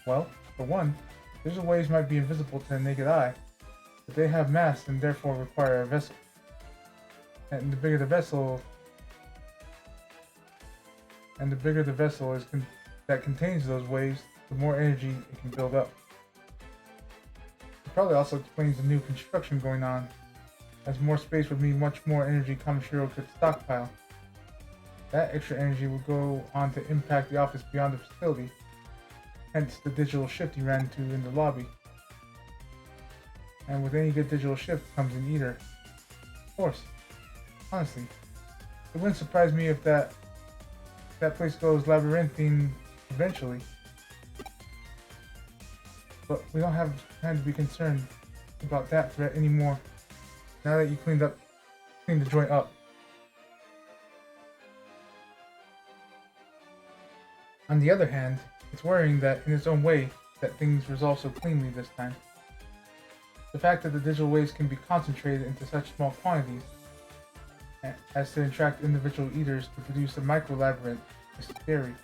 Well, for one, digital waves might be invisible to the naked eye, but they have mass and therefore require a vessel. And the bigger the vessel that contains those waves, the more energy it can build up. It probably also explains the new construction going on, as more space would mean much more energy Kamishiro could stockpile. That extra energy will go on to impact the office beyond the facility, hence the digital shift he ran into in the lobby. And with any good digital shift comes an Eater. Of course. Honestly, it wouldn't surprise me if that place goes labyrinthine eventually. But we don't have time to be concerned about that threat anymore, now that you cleaned the joint up. On the other hand, it's worrying that in its own way that things resolve so cleanly this time. The fact that the digital waves can be concentrated into such small quantities as to attract individual Eaters to produce a micro-labyrinth is scary.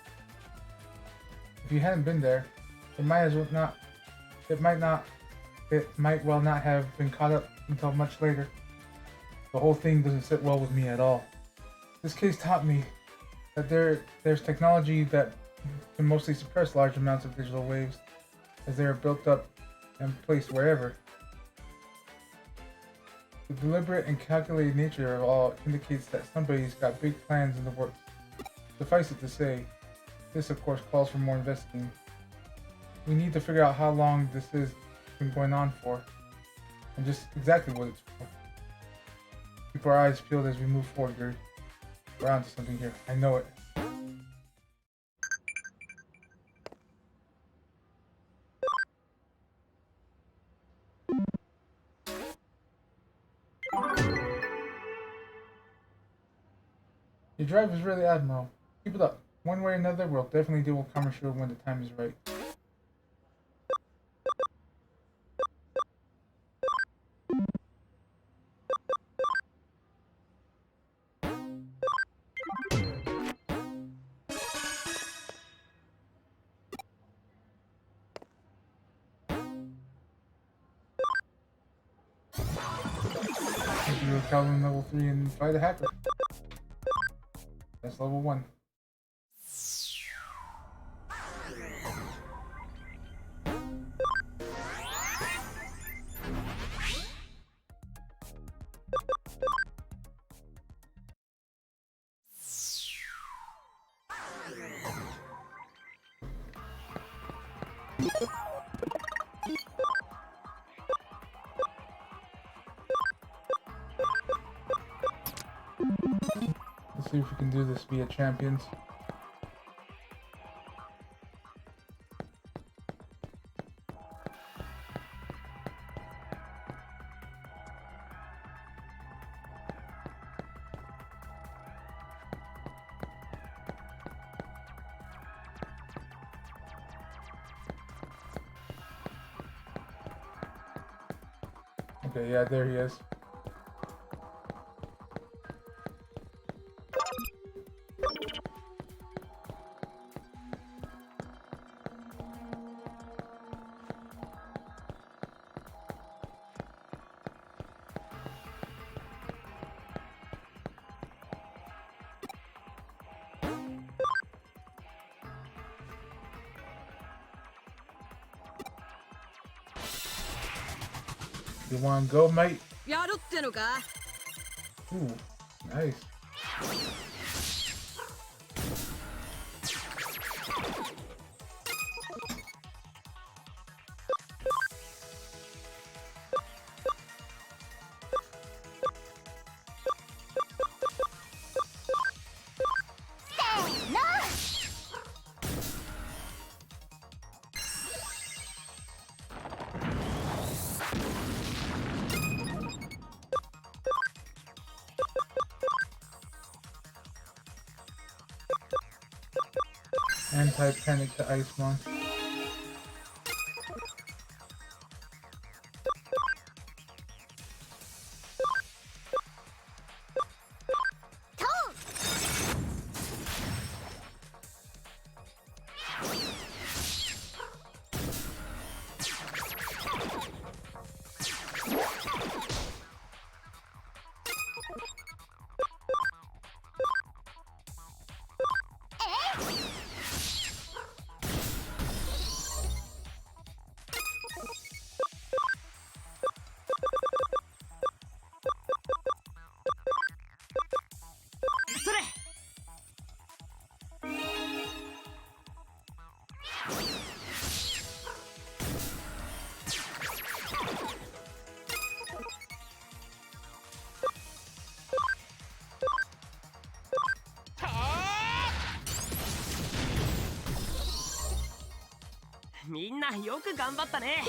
If you hadn't been there, it might well not have been caught up until much later. The whole thing doesn't sit well with me at all. This case taught me that there's technology that can mostly suppress large amounts of digital waves, as they are built up and placed wherever. The deliberate and calculated nature of all indicates that somebody's got big plans in the works. Suffice it to say, this of course calls for more investigating. We need to figure out how long this has been going on for, and just exactly what it's for. Keep our eyes peeled as we move forward, Gary. We're onto something here. I know it. Your drive is really admirable. Keep it up. One way or another, we'll definitely deal with Kamashiwa when the time is right. Calvin level 3 and fight a hacker. That's level 1. Let's see if we can do this via champions. Okay, yeah, there he is. You wanna go, mate? Ooh, nice. Anti-panic to Icemon. Minna, よく頑張ったね。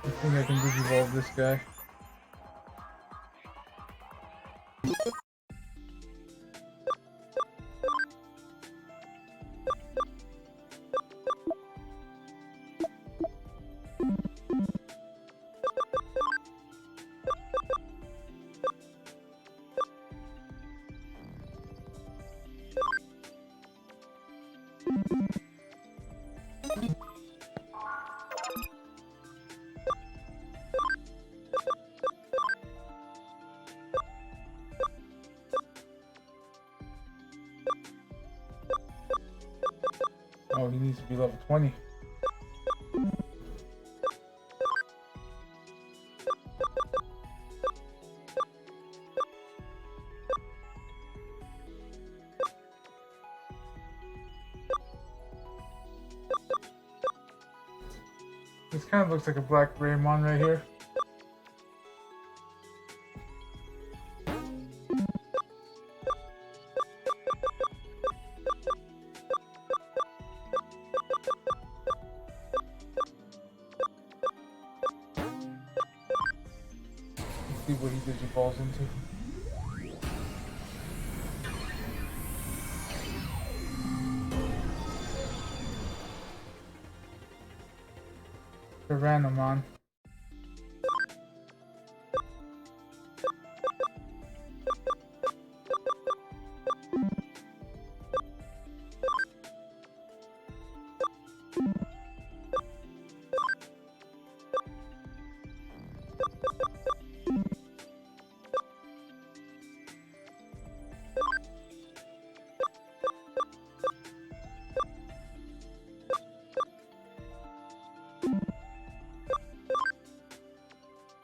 I think I can digivolve this guy. Oh, he needs to be level 20. This kind of looks like a black Greymon right here. Let's see what he digivolves into. Tyrannomon.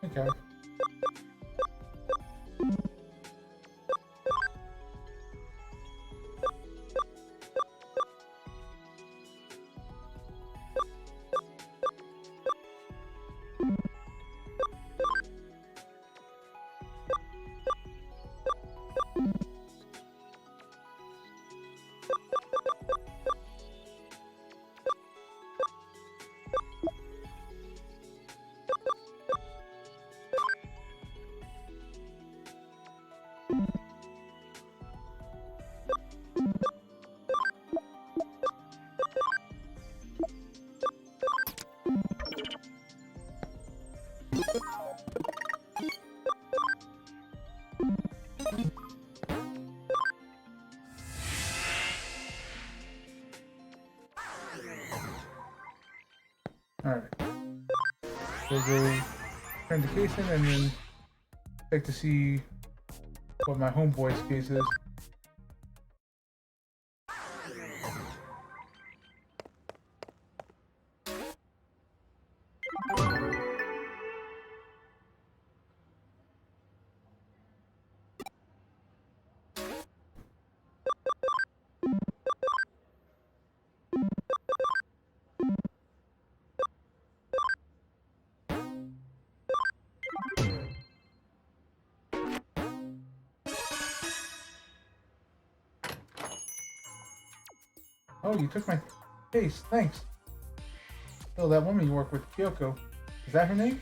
Okay. Alright. We'll go turn the case in and then check to see what my homeboy's case is. Oh, you took my case, thanks. Oh, that woman you work with, Kyoko. Is that her name?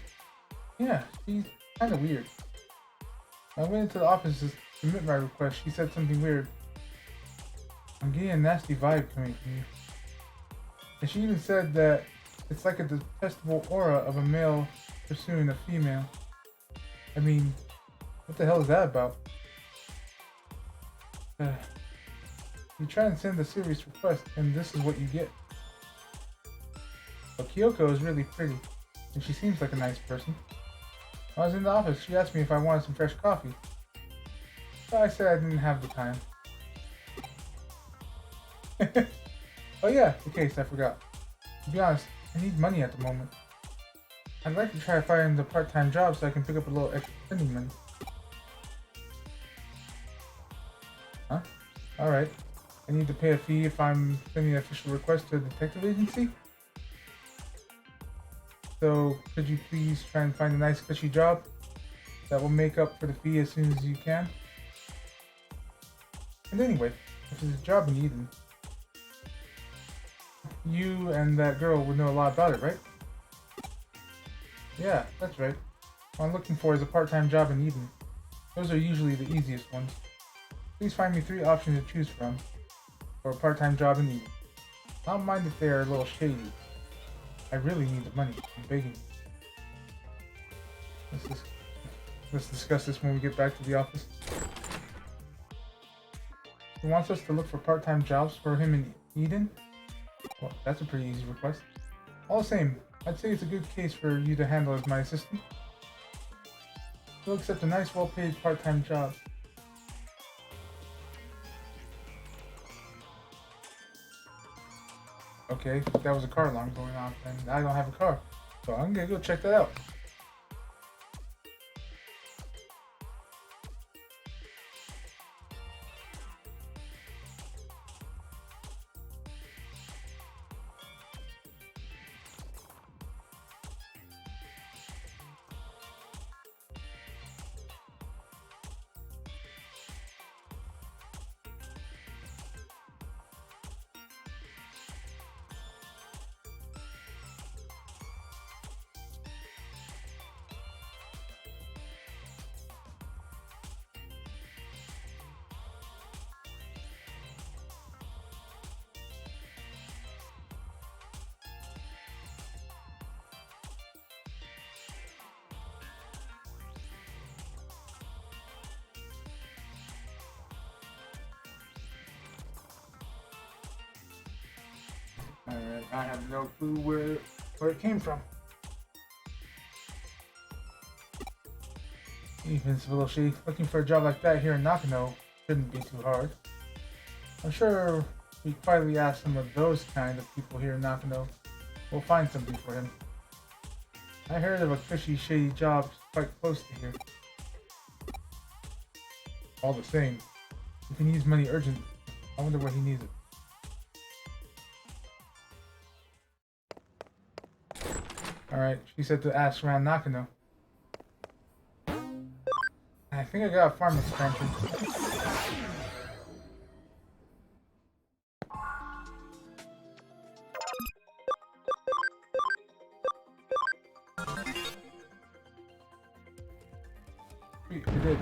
Yeah, she's kinda weird. I went into the office to submit my request. She said something weird. I'm getting a nasty vibe coming from you. And she even said that it's like a detestable aura of a male pursuing a female. I mean, what the hell is that about? You try and send a serious request, and this is what you get. But Kyoko is really pretty, and she seems like a nice person. When I was in the office, she asked me if I wanted some fresh coffee. But I said I didn't have the time. Oh yeah, the case, I forgot. To be honest, I need money at the moment. I'd like to try finding a part-time job so I can pick up a little extra spending money. Huh? Alright. I need to pay a fee if I'm sending an official request to a detective agency? So, could you please try and find a nice cushy job that will make up for the fee as soon as you can? And anyway, if it's a job in Eden, you and that girl would know a lot about it, right? Yeah, that's right. What I'm looking for is a part-time job in Eden. Those are usually the easiest ones. Please find me 3 options to choose from for a part-time job in Eden. I don't mind if they are a little shady. I really need the money. I'm begging you. Let's discuss this when we get back to the office. He wants us to look for part-time jobs for him in Eden. Well, that's a pretty easy request. All the same, I'd say it's a good case for you to handle as my assistant. He'll accept a nice, well-paid part-time job. Okay, that was a car alarm going off, and I don't have a car. So I'm gonna go check that out. Alright, I have no clue where it came from. Even it's a little shady. Looking for a job like that here in Nakano shouldn't be too hard. I'm sure we quietly ask some of those kind of people here in Nakano. We'll find something for him. I heard of a cushy, shady job quite close to here. All the same, he can use money urgent. I wonder where he needs it. Alright, she said to ask around Nakano. I think I got a farm expansion. Sweet, I did.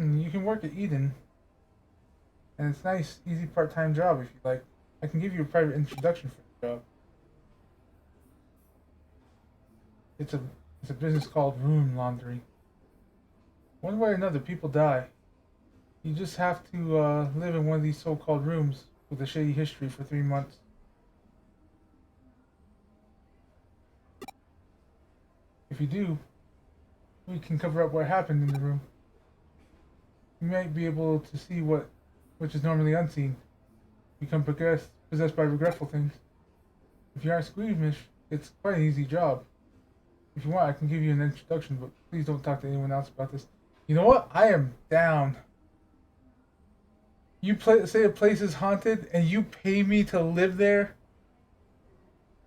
You can work at Eden, and it's a nice, easy part-time job if you like. I can give you a private introduction for the job. It's a business called room laundry. One way or another, people die. You just have to live in one of these so-called rooms with a shady history for 3 months. If you do, we can cover up what happened in the room. You might be able to see which is normally unseen. Become possessed by regretful things. If you aren't squeamish, it's quite an easy job. If you want, I can give you an introduction, but please don't talk to anyone else about this. You know what? I am down. You say a place is haunted, and you pay me to live there?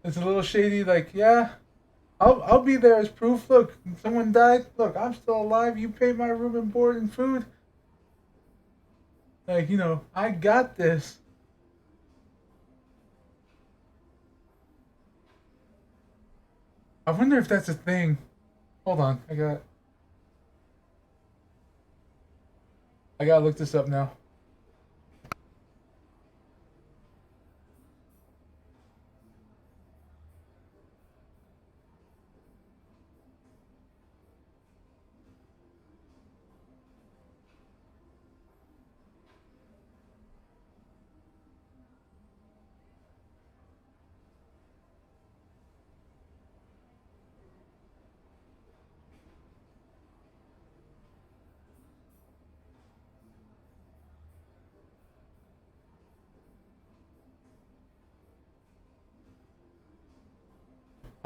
It's a little shady, like, yeah, I'll be there as proof. Look, someone died. Look, I'm still alive. You pay my room and board and food. Like, I got this. I wonder if that's a thing. Hold on, I got. I gotta look this up now.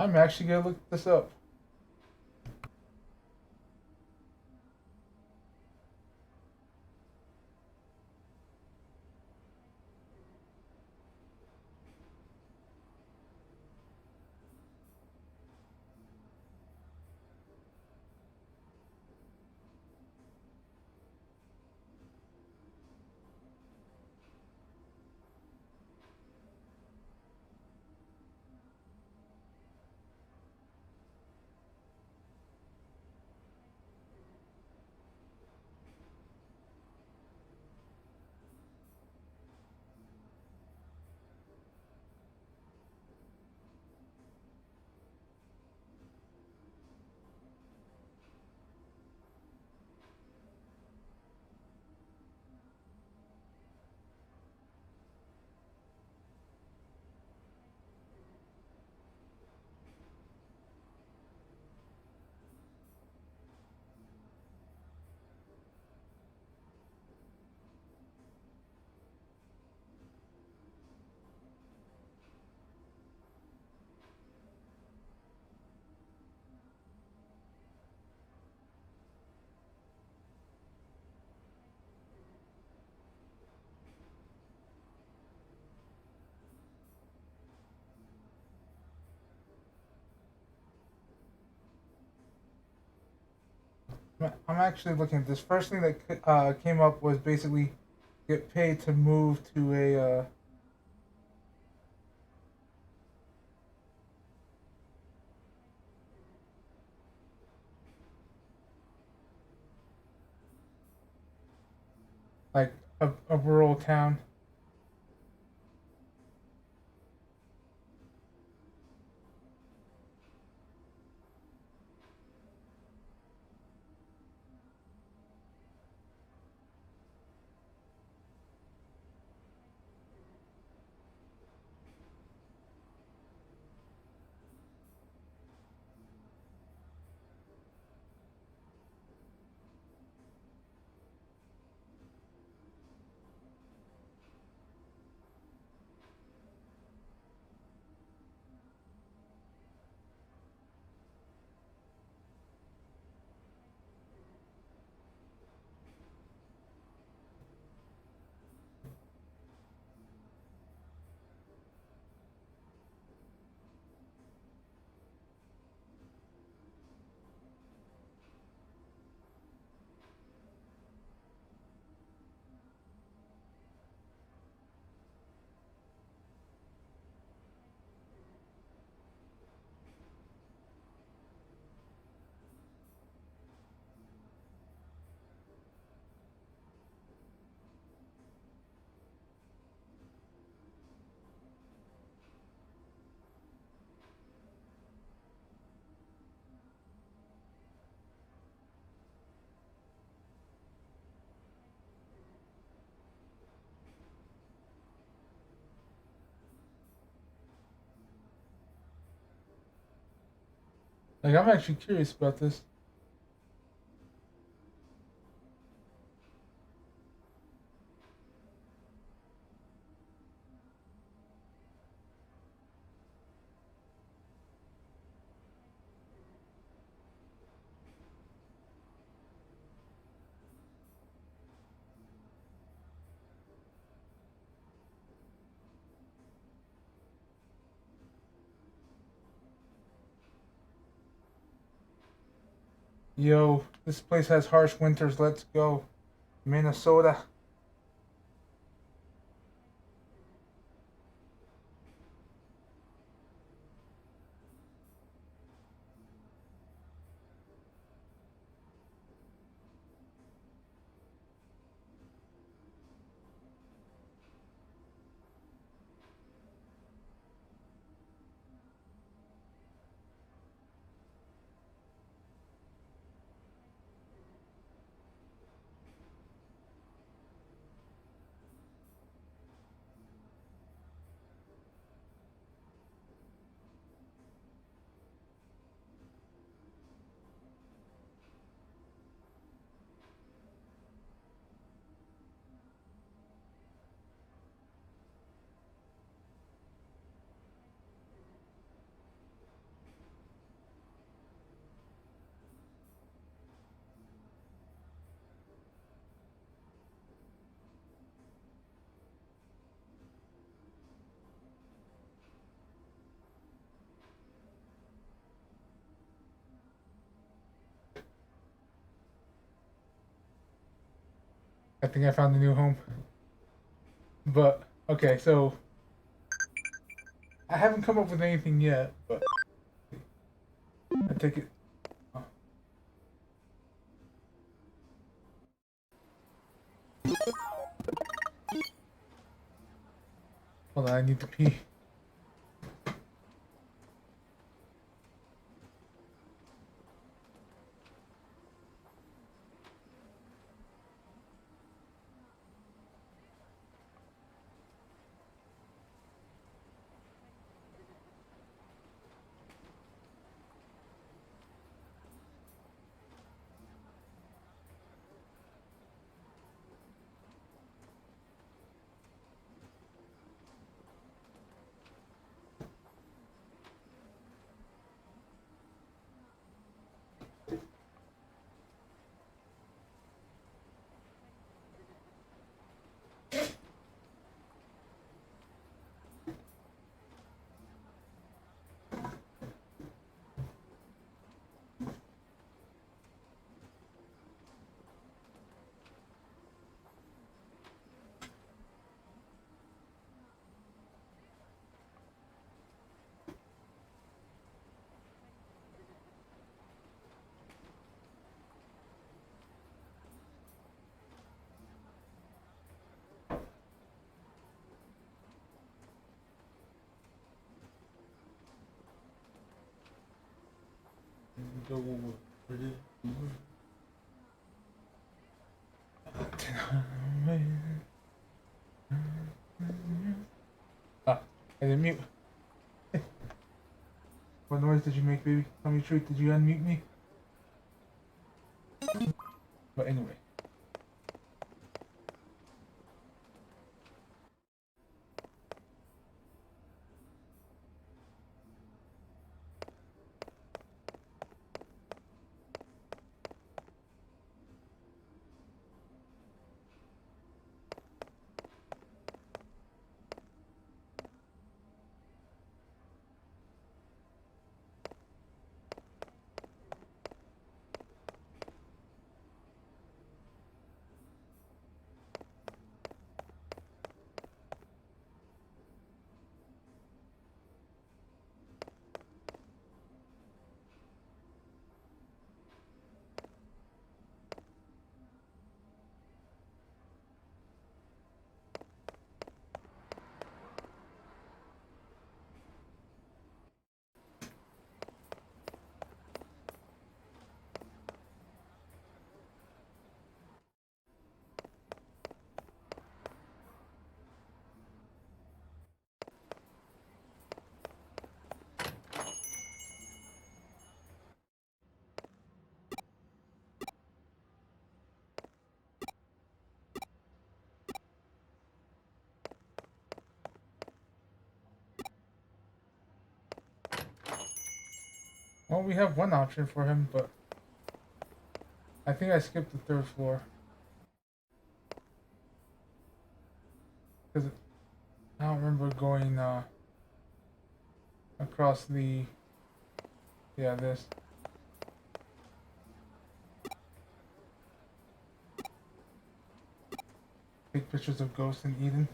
I'm actually gonna look this up. I'm actually looking at this. First thing that came up was basically get paid to move to a like a rural town. Like I'm actually curious about this. Yo, this place has harsh winters. Let's go, Minnesota. I think I found a new home. But okay, so I haven't come up with anything yet, but I take it. Oh. Hold on, I need to pee. Go with it. Ah, I didn't mute. What noise did you make, baby? Tell me the truth. Did you unmute me? But anyway. Well, we have one option for him, but I think I skipped the third floor. Because I don't remember going across the... Yeah, this. Take pictures of ghosts in Eden.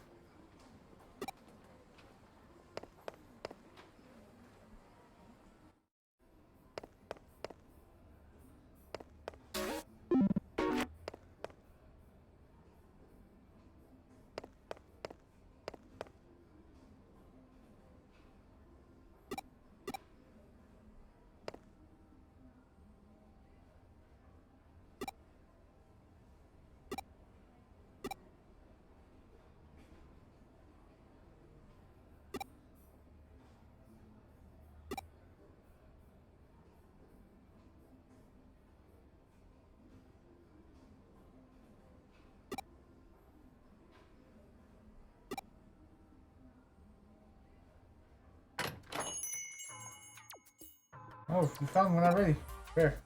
Oh, you found one already. Where?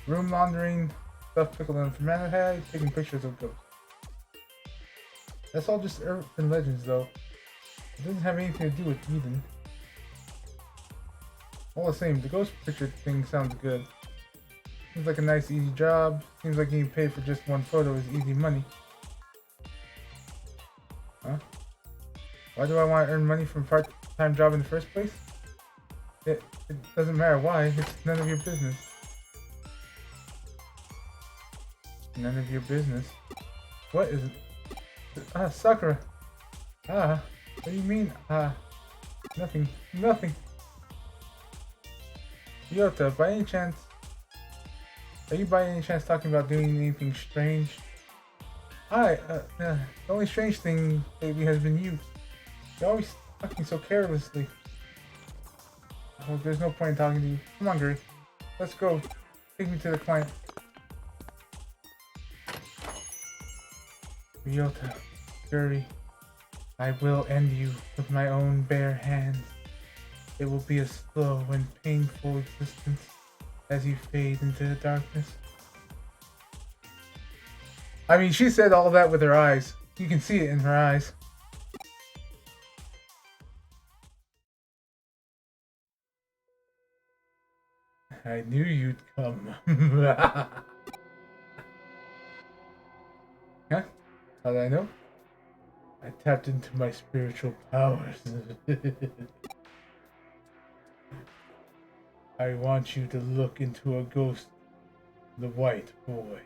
Room laundering, stuff pickled in formaldehyde, taking pictures of ghosts. That's all just urban legends, though. It doesn't have anything to do with Eden. All the same, the ghost picture thing sounds good. Seems like a nice, easy job. Seems like getting paid for just one photo is easy money. Huh? Why do I want to earn money from part-time job in the first place? It doesn't matter why. It's none of your business. None of your business. What is it? Ah, Sakura. Ah, what do you mean? Ah, nothing. Nothing. Yota, by any chance, are you by any chance talking about doing anything strange? Hi, the only strange thing lately has been you. You're always talking so carelessly. Oh, there's no point in talking to you. Come on, Guri. Let's go. Take me to the client. Ryota, Guri, I will end you with my own bare hands. It will be a slow and painful existence as you fade into the darkness. I mean, she said all that with her eyes. You can see it in her eyes. I knew you'd come. Huh? How did I know? I tapped into my spiritual powers. I want you to look into a ghost, the white boy,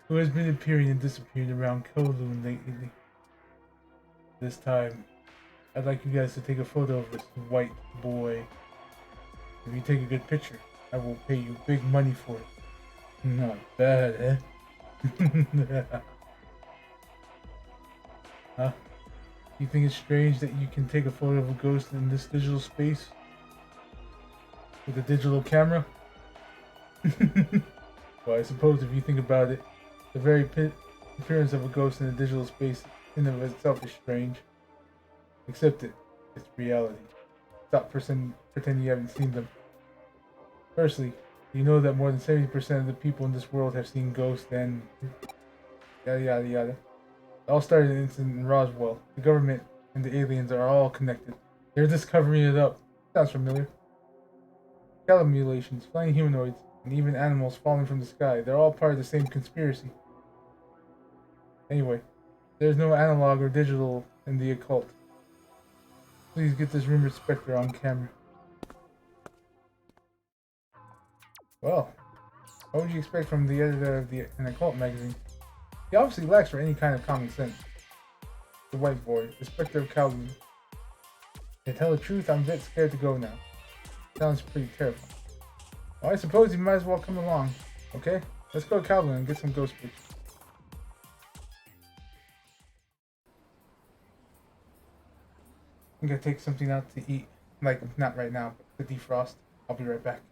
who has been appearing and disappearing around Kowloon lately. This time, I'd like you guys to take a photo of this white boy. If you take a good picture, I will pay you big money for it. Not bad, eh? Huh? You think it's strange that you can take a photo of a ghost in this digital space? With a digital camera? Well, I suppose if you think about it, the very appearance of a ghost in a digital space in and of itself is strange. Accept it. It's reality. Stop pretending you haven't seen them. Firstly, you know that more than 70% of the people in this world have seen ghosts and yada yada yada. It all started in an incident in Roswell. The government and the aliens are all connected. They're just covering it up. Sounds familiar. Cattle mutilations, flying humanoids, and even animals falling from the sky. They're all part of the same conspiracy. Anyway, there's no analog or digital in the occult. Please get this rumored specter on camera. Well, what would you expect from the editor of an occult magazine? He obviously lacks for any kind of common sense. The white boy, the specter of Kowloon. To tell the truth, I'm a bit scared to go now. Sounds pretty terrifying. Well, I suppose you might as well come along. Okay? Let's go to Kowloon and get some ghost pictures. I'm gonna take something out to eat. Like, not right now, but to defrost. I'll be right back.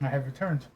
I have returned.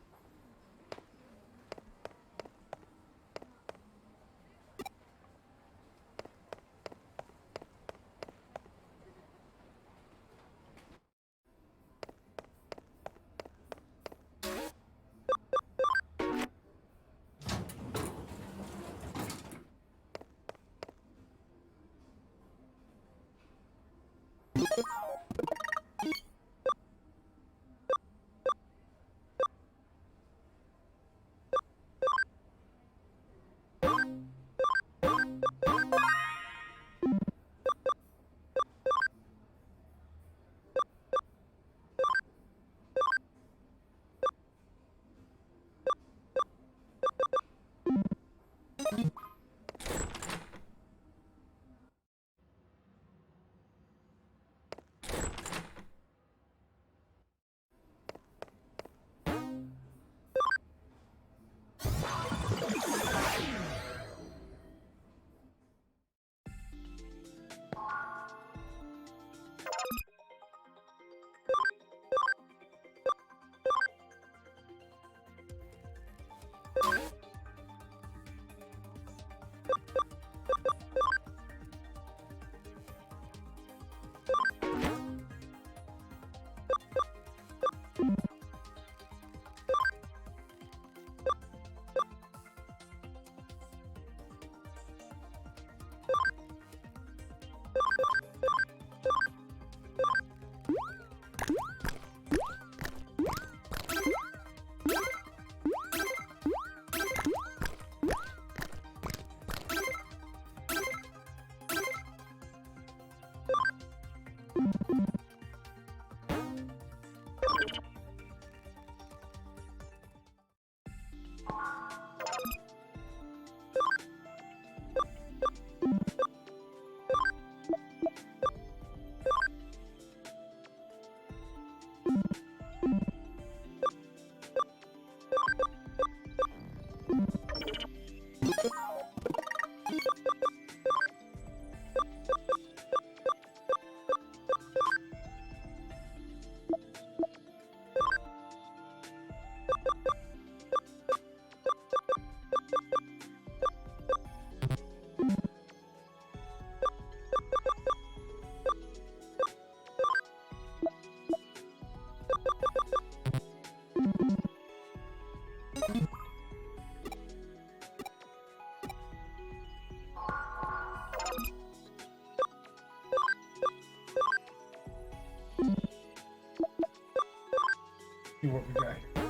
See what we got here.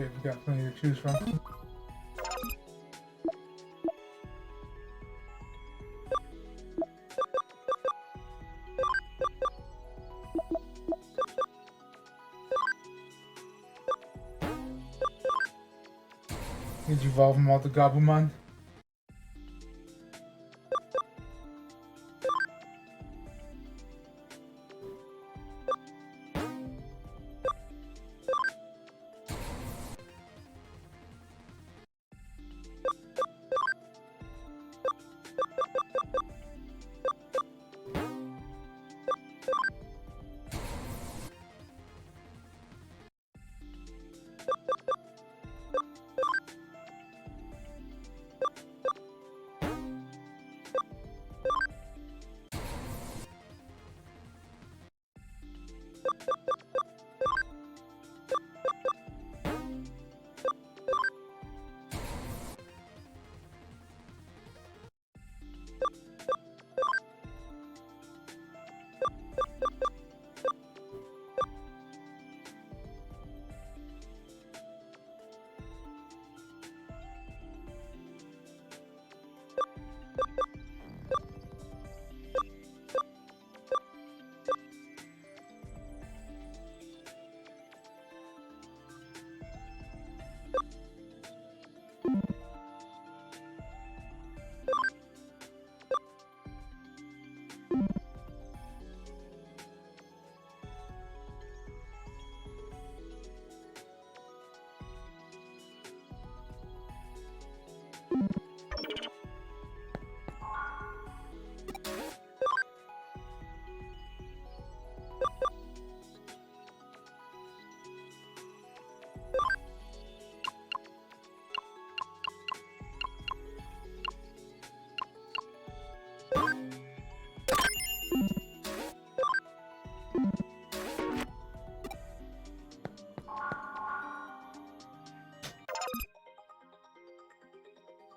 Okay, we got plenty to choose from. Did you evolve them all to Gabumon?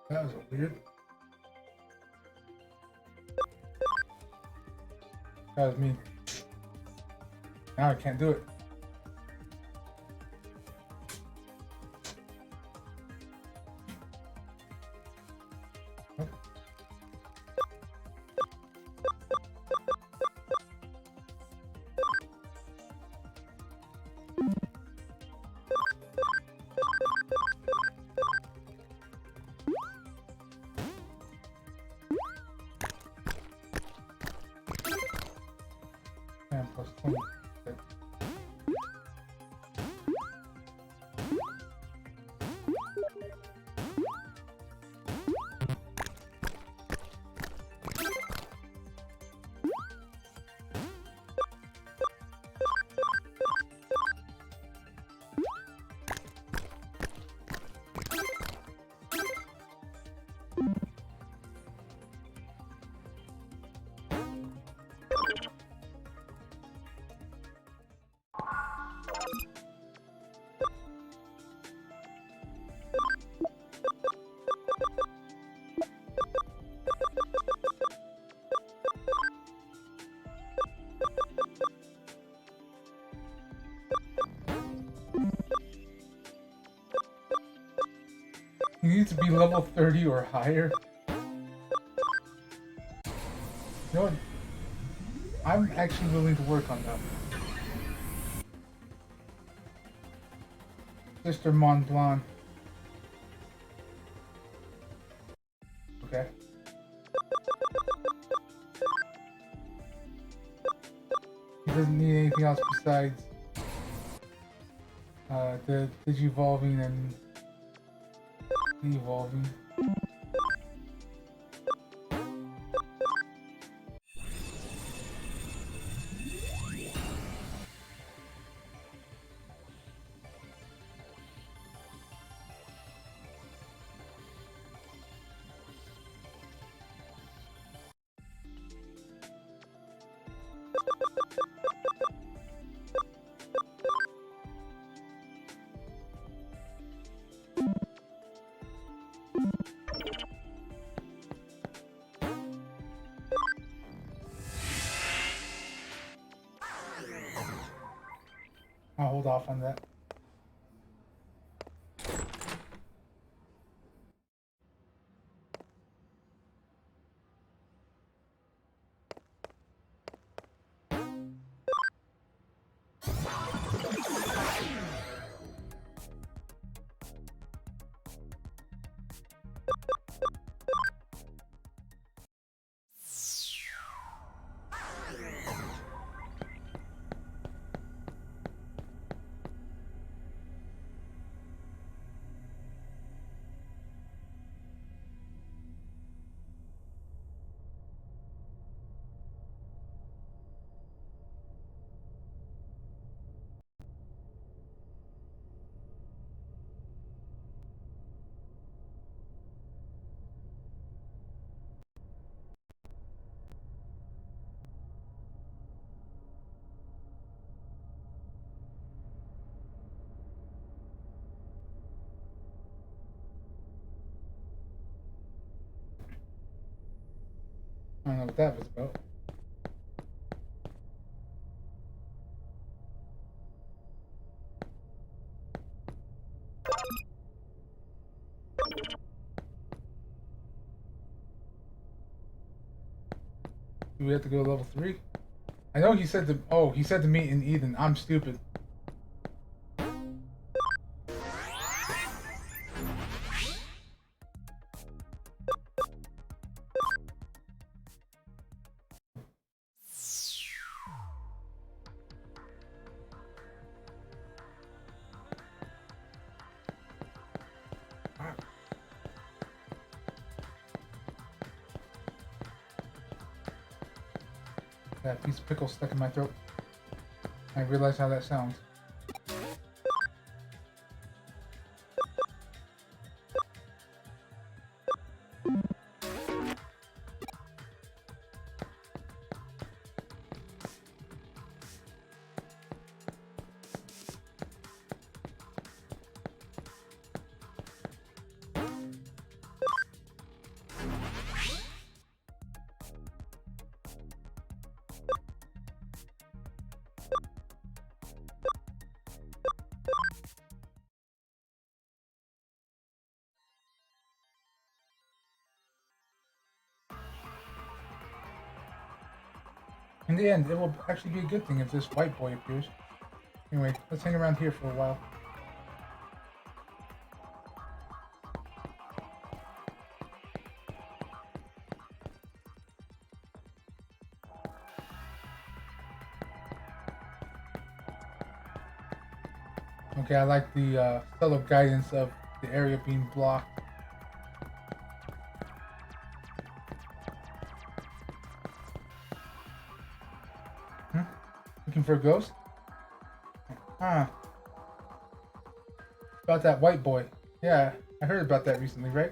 That was weird. That was me. Now I can't do it. Nope. And plus 20. Okay. You need to be level 30 or higher. You know what? I'm actually willing to work on that. Sister Mont Blanc. Okay. He doesn't need anything else besides the Digivolving and Evolving. I'll hold off on that. I don't know what that was about. Do we have to go level 3? I know he said to. Oh, he said to meet in Eden. I'm stupid. That piece of pickle stuck in my throat. I realize how that sounds. In the end, it will actually be a good thing if this white boy appears. Anyway, let's hang around here for a while. Okay, I like the subtle guidance of the area being blocked. Looking for a ghost? Ah. About that white boy. Yeah, I heard about that recently, right?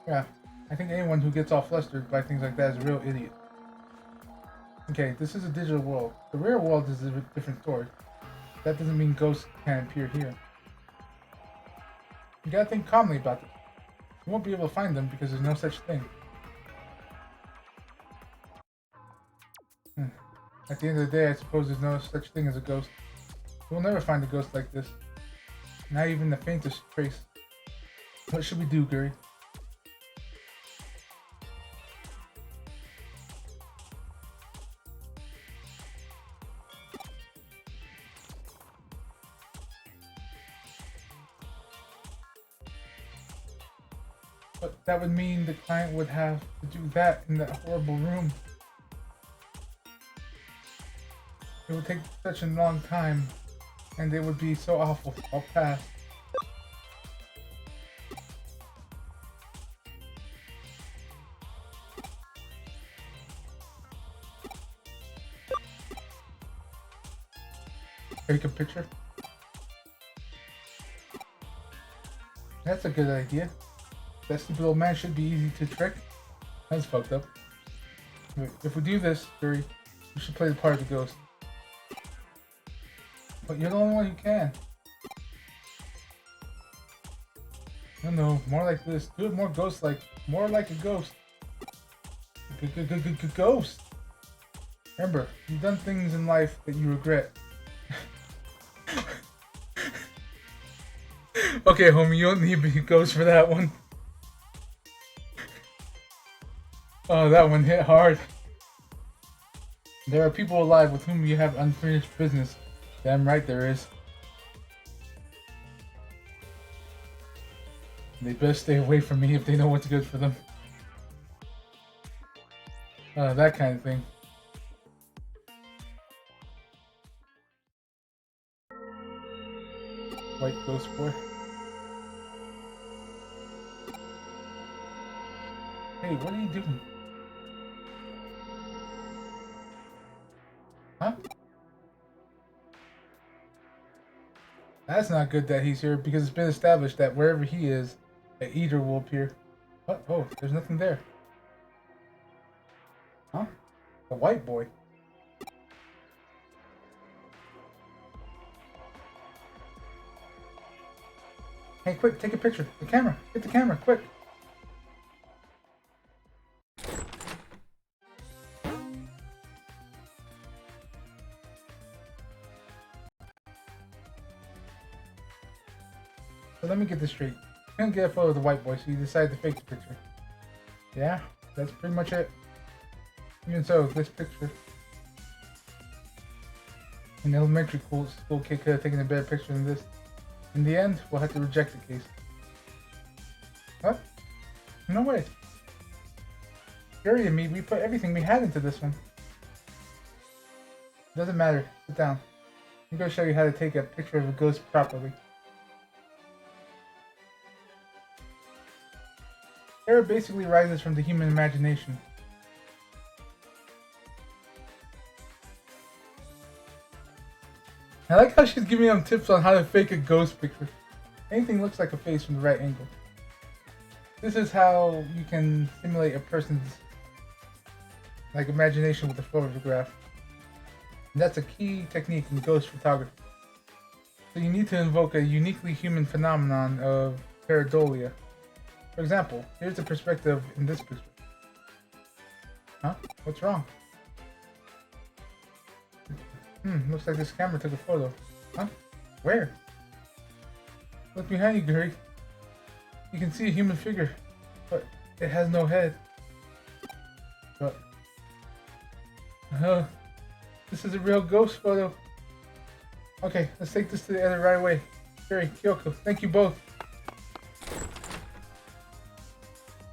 Yeah, I think anyone who gets all flustered by things like that is a real idiot. Okay, this is a digital world. The real world is a different story. That doesn't mean ghosts can't appear here. You gotta think calmly about this. You won't be able to find them because there's no such thing. At the end of the day, I suppose there's no such thing as a ghost. You will never find a ghost like this. Not even the faintest trace. What should we do, Guri? But that would mean the client would have to do that in that horrible room. It would take such a long time, and it would be so awful. I'll pass. Take a picture. That's a good idea. That stupid old man should be easy to trick. That's fucked up. If we do this, Guri, you should play the part of the ghost. But you're the only one who can. No, more like this. Do it more ghost-like. More like a ghost. Ghost! Remember, you've done things in life that you regret. Okay, homie, you don't need to be a ghost for that one. Oh, that one hit hard. There are people alive with whom you have unfinished business. Damn right there is. They best stay away from me if they know what's good for them. That kind of thing. White ghost boy. Hey, what are you doing? Huh? That's not good that he's here because it's been established that wherever he is, an eater will appear. What? Oh, there's nothing there. Huh? The white boy. Hey, quick, take a picture. The camera. Get the camera, quick. So let me get this straight. You couldn't get a photo of the white boy, so you decided to fake the picture. Yeah, that's pretty much it. Even so, this picture. An elementary school kid could have taken a better picture than this. In the end, we'll have to reject the case. What? No way. Gary and me, we put everything we had into this one. Doesn't matter. Sit down. I'm going to show you how to take a picture of a ghost properly. Terror basically rises from the human imagination. I like how she's giving them tips on how to fake a ghost picture. Anything looks like a face from the right angle. This is how you can simulate a person's imagination with a photograph. And that's a key technique in ghost photography. So you need to invoke a uniquely human phenomenon of pareidolia. For example, here's the perspective in this picture. Huh? What's wrong? Looks like this camera took a photo. Huh? Where? Look behind you, Gary. You can see a human figure, but it has no head. But Oh, this is a real ghost photo. Okay, let's take this to the other right away. Sherry, Kyoko, thank you both.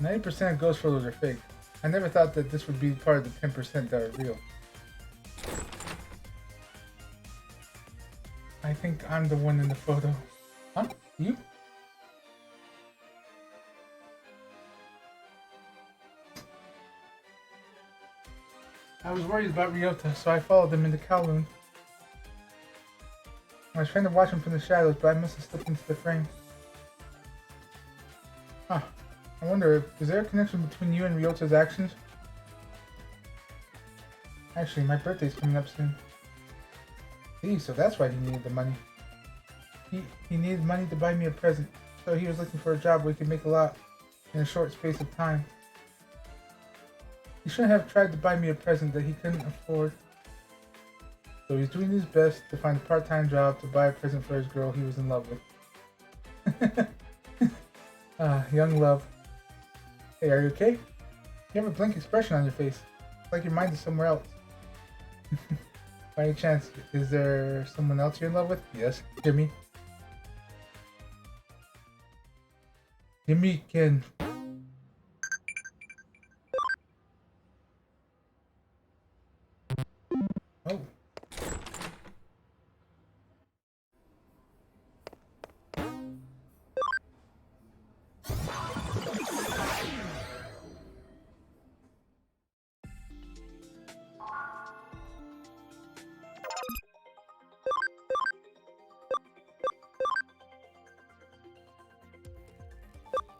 90% of ghost photos are fake. I never thought that this would be part of the 10% that are real. I think I'm the one in the photo. Huh? You? I was worried about Ryota, so I followed him into Kowloon. I was trying to watch him from the shadows, but I must have slipped into the frame. Huh. I wonder, is there a connection between you and Ryota's actions? Actually, my birthday's coming up soon. See, so that's why he needed the money. He needed money to buy me a present, so he was looking for a job where he could make a lot in a short space of time. He shouldn't have tried to buy me a present that he couldn't afford. So he's doing his best to find a part-time job to buy a present for his girl he was in love with. Young love. Hey, are you okay? You have a blank expression on your face. It's like your mind is somewhere else. By any chance, is there someone else you're in love with? Yes, Jimmy. Jimmy can... Oh.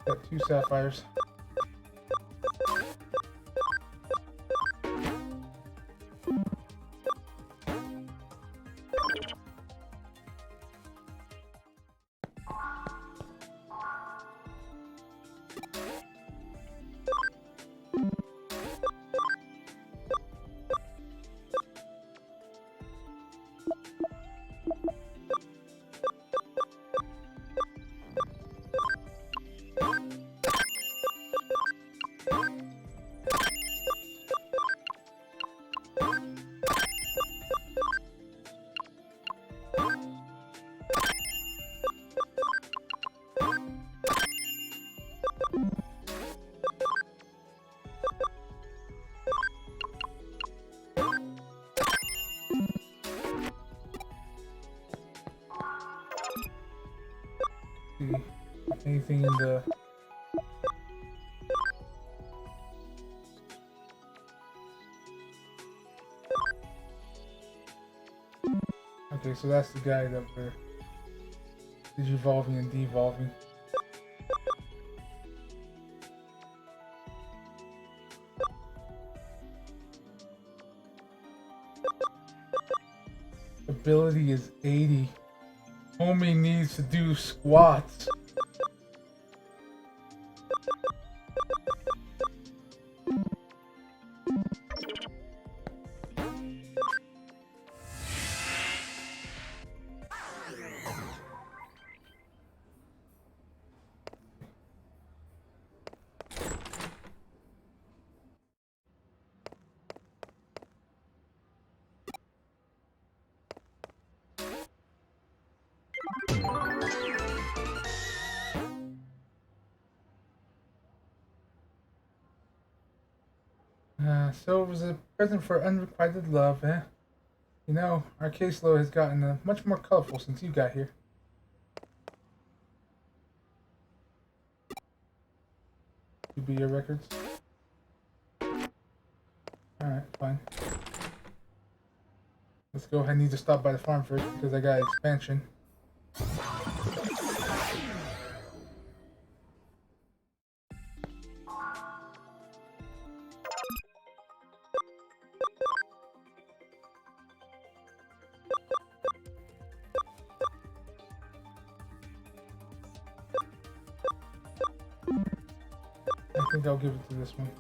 Got 2 sapphires. See anything in the... Okay, so that's the guy that we're digivolving and devolving. Ability is 80. Homie needs to do squats. So it was a present for unrequited love, eh? You know, our caseload has gotten much more colorful since you got here. You be your records? Alright, fine. Let's go. I need to stop by the farm first because I got expansion. I think I'll give it to this one.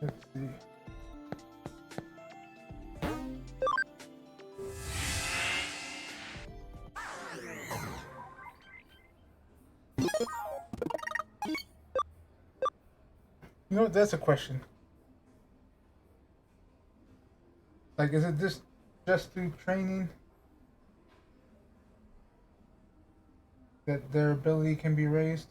Let's see. You know what? That's a question. Like, is it just through training that their ability can be raised?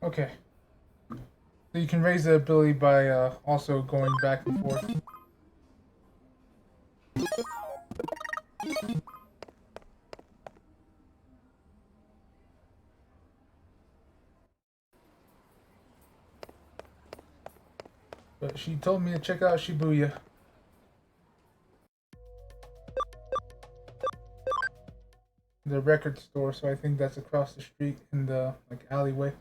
Okay. So you can raise the ability by also going back and forth. But she told me to check out Shibuya. The record store, so I think that's across the street in the like alleyway.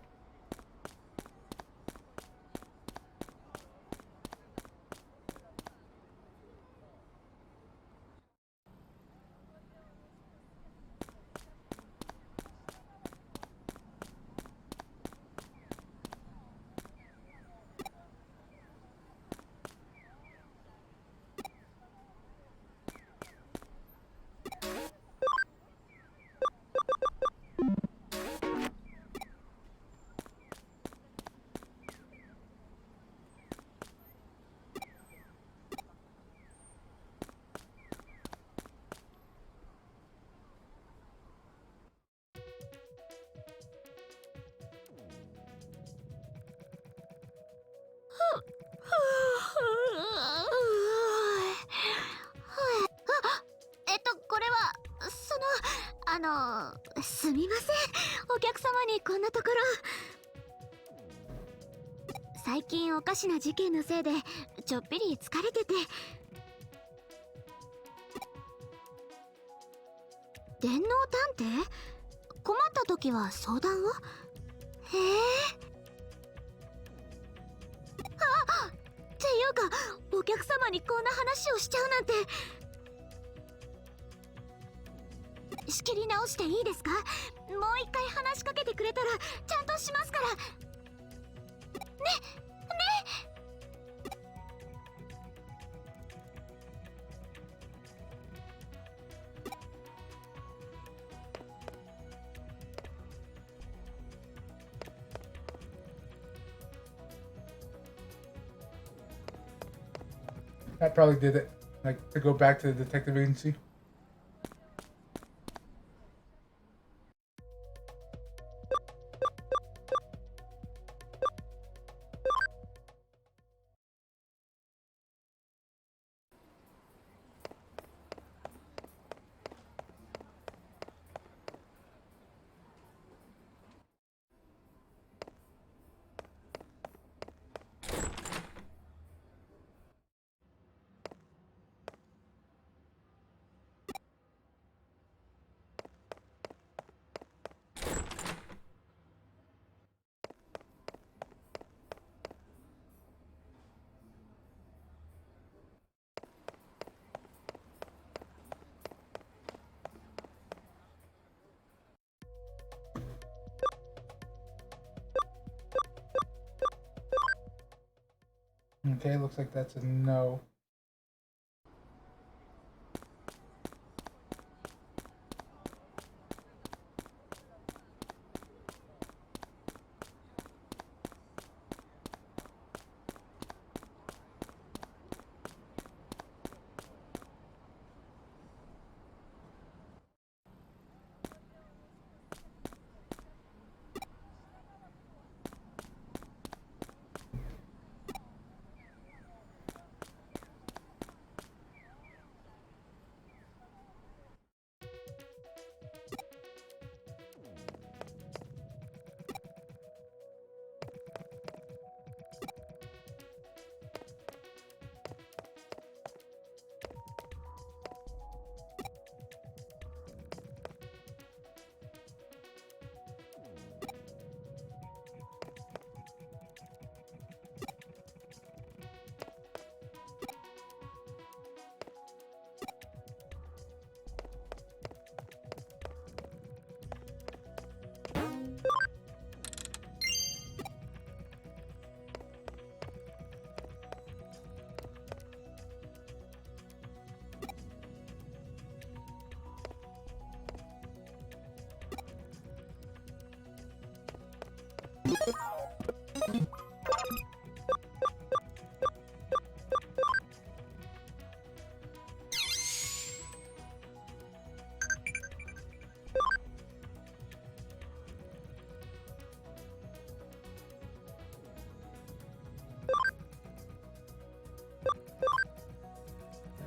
すみません、お客様にこんなところ。最近おかしな事件のせいでちょっぴり疲れてて。電脳探偵？困った時は相談を？へえ。あっ！っていうか、お客様にこんな話をしちゃうなんて。仕切り直していいですか？もう一回話しかけてくれたらちゃんとしますから。ね。That probably did it. Like, to go back to the detective agency. Okay, looks like that's a no.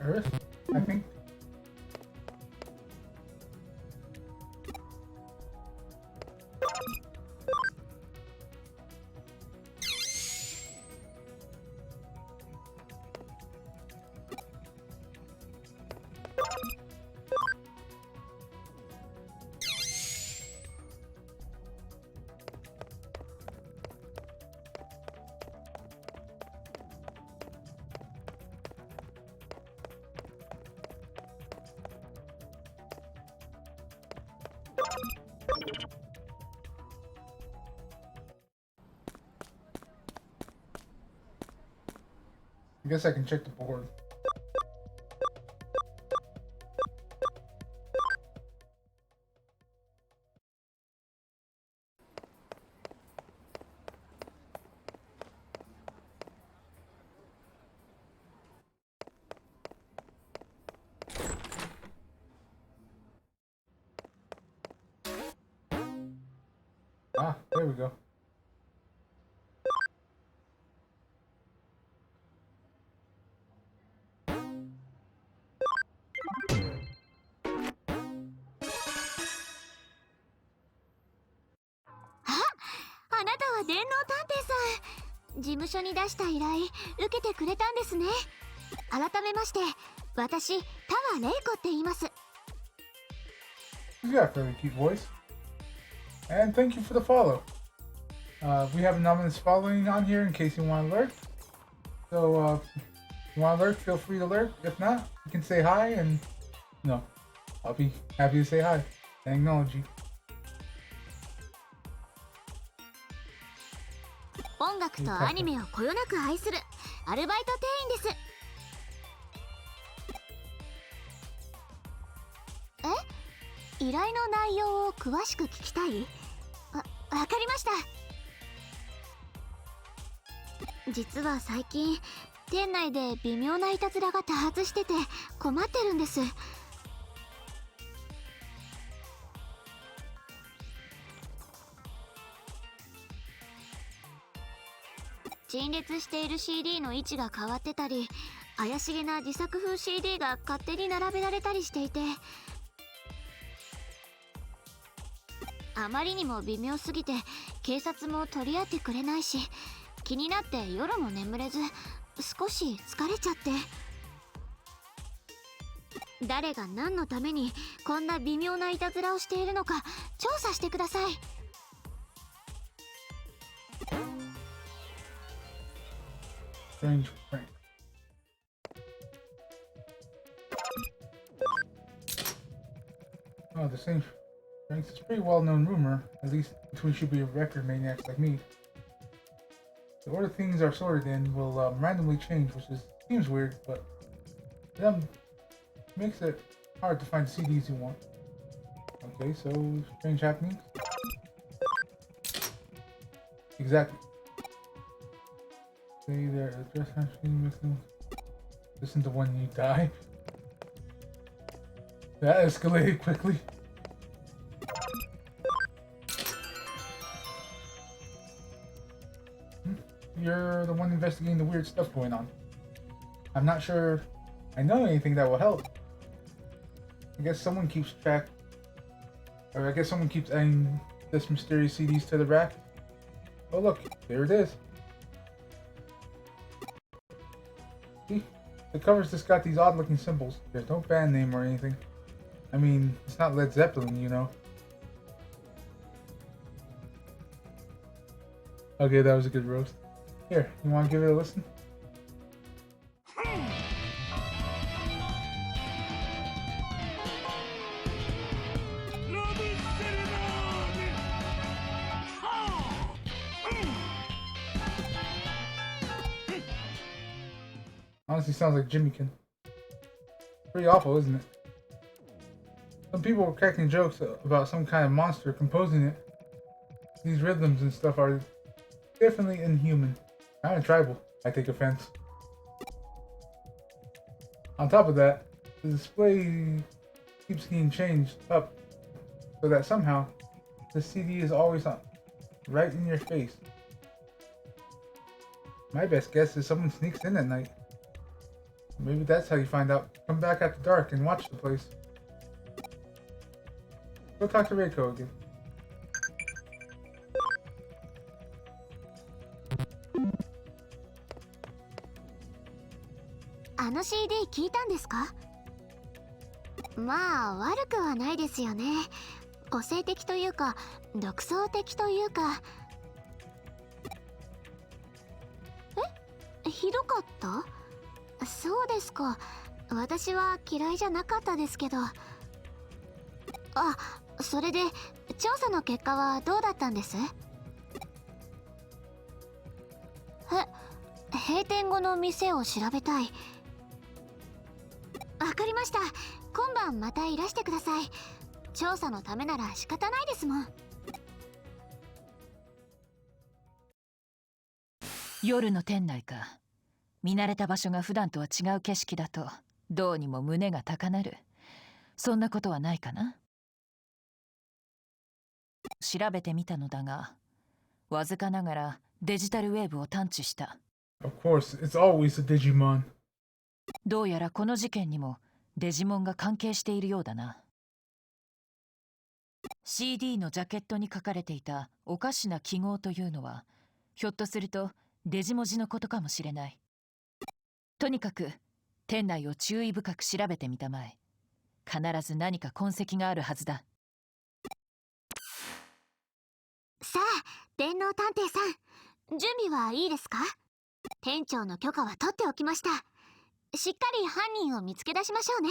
Earth, I think. I guess I can check the board. Ah, there we go. Ah, あなたは電脳探偵さん。事務所に出した依頼受けてくれたんですね。改めまして、私田和玲子って言います。 You got a fairly cute voice. And thank you for the follow. We have anonymous following on here in case you want to lurk. So, if you want to lurk, feel free to lurk. If not, you can say hi and, I'll be happy to say hi and acknowledge you. 音楽とアニメをこよなく愛するアルバイト店員です。え？依頼の内容を詳しく聞きたい？わかりました。実は最近店内で微妙ないたずらが多発してて困ってるんです。陳列している CD の位置が変わってたり、怪しげな自作風 CD が勝手に並べられたりしていて、あまりにも微妙すぎて警察も取り合ってくれないし、気になって夜も眠れず少し疲れちゃって、誰が何のためにこんな微妙ないたずらをしているのか調査してください。Strange prank. Oh, the same pranks is a pretty well-known rumor, at least between should-be record maniacs like me. The order things are sorted in will randomly change, which seems weird, but makes it hard to find CDs you want. Okay, so strange happenings. Exactly. Say their address actually missing. Listen to when you die. That escalated quickly. You're the one investigating the weird stuff going on. I'm not sure I know anything that will help. I guess someone keeps track, or I guess someone keeps adding this mysterious CDs to the rack. Oh look, there it is. See? The cover's just got these odd looking symbols. There's no band name or anything. I mean, it's not Led Zeppelin, you know. Okay, that was a good roast. Here, you want to give it a listen? Honestly, sounds like Jimmykin. Pretty awful, isn't it? Some people were cracking jokes about some kind of monster composing it. these rhythms and stuff are definitely inhuman. Kind of tribal. I take offense. On top of that, the display keeps getting changed up so that somehow the CD is always on, right in your face. My best guess is someone sneaks in at night. Maybe that's how you find out. Come back after dark and watch the place. Go talk to Reiko again. CD 聞いたんですか？まあ悪くはないですよね。個性的というか独創的というか。ひどかった？そうですか。私は嫌いじゃなかったですけど。あ、それで調査の結果はどうだったんです？閉店後の店を調べたい。わかりました。今晩またいらしてください。調査のためなら仕方ないですもん。夜の店内か。見慣れた場所が普段とは違う景色だとどうにも胸が高鳴る。そんなことはないかな。調べてみたのだが、わずかながらデジタルウェーブを探知した。Of course, it's always a Digimon. どうやらこの事件にもデジモンが関係しているようだな。CD のジャケットに書かれていたおかしな記号というのは、ひょっとするとデジ文字のことかもしれない。とにかく店内を注意深く調べてみたまえ。必ず何か痕跡があるはずだ。さあ、電脳探偵さん、準備はいいですか？店長の許可は取っておきました。しっかり犯人を見つけ出しましょうね。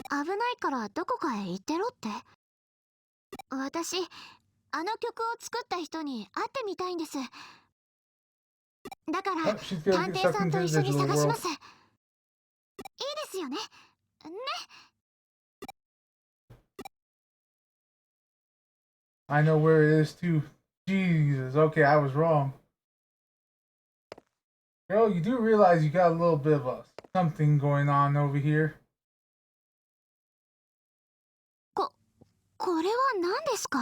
危ないからどこかへ行ってろって？私、あの曲を作った人に会ってみたいんです。だから、探偵さんと一緒に探します。いいですよね。ね。I know where it is too. Jesus, okay, I was wrong. Girl, you do realize you got a little bit of something going on over here. これは何ですか？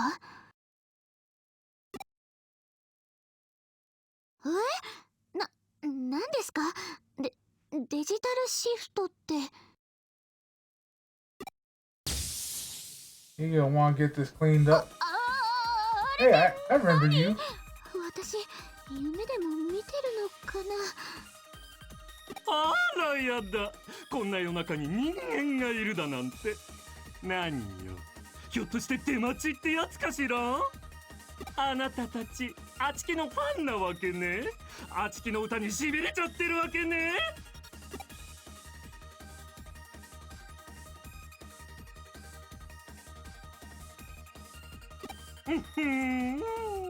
何ですか？デジタルシフトって。You're gonna want to get this cleaned up. Hey, I remember you. 私、夢でも見てるのかな。あらやだ。こんな夜中に人間がいるだなんて。何よ。ひょっとして出待ちってやつかしら？あなたたち、あちきのファンなわけね。あちきの歌に痺れちゃってるわけね。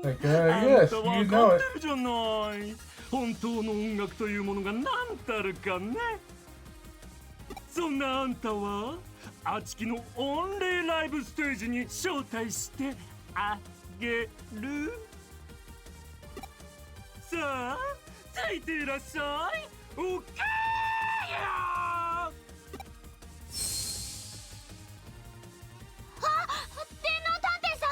Like, yes, you know it. じゃない。本当の音楽というものが何たるかね。そんなあんたはあちきの御礼ライブステージに招待してあげる。さあ、ついていらっしゃい。オッケーよ。電脳探偵さん。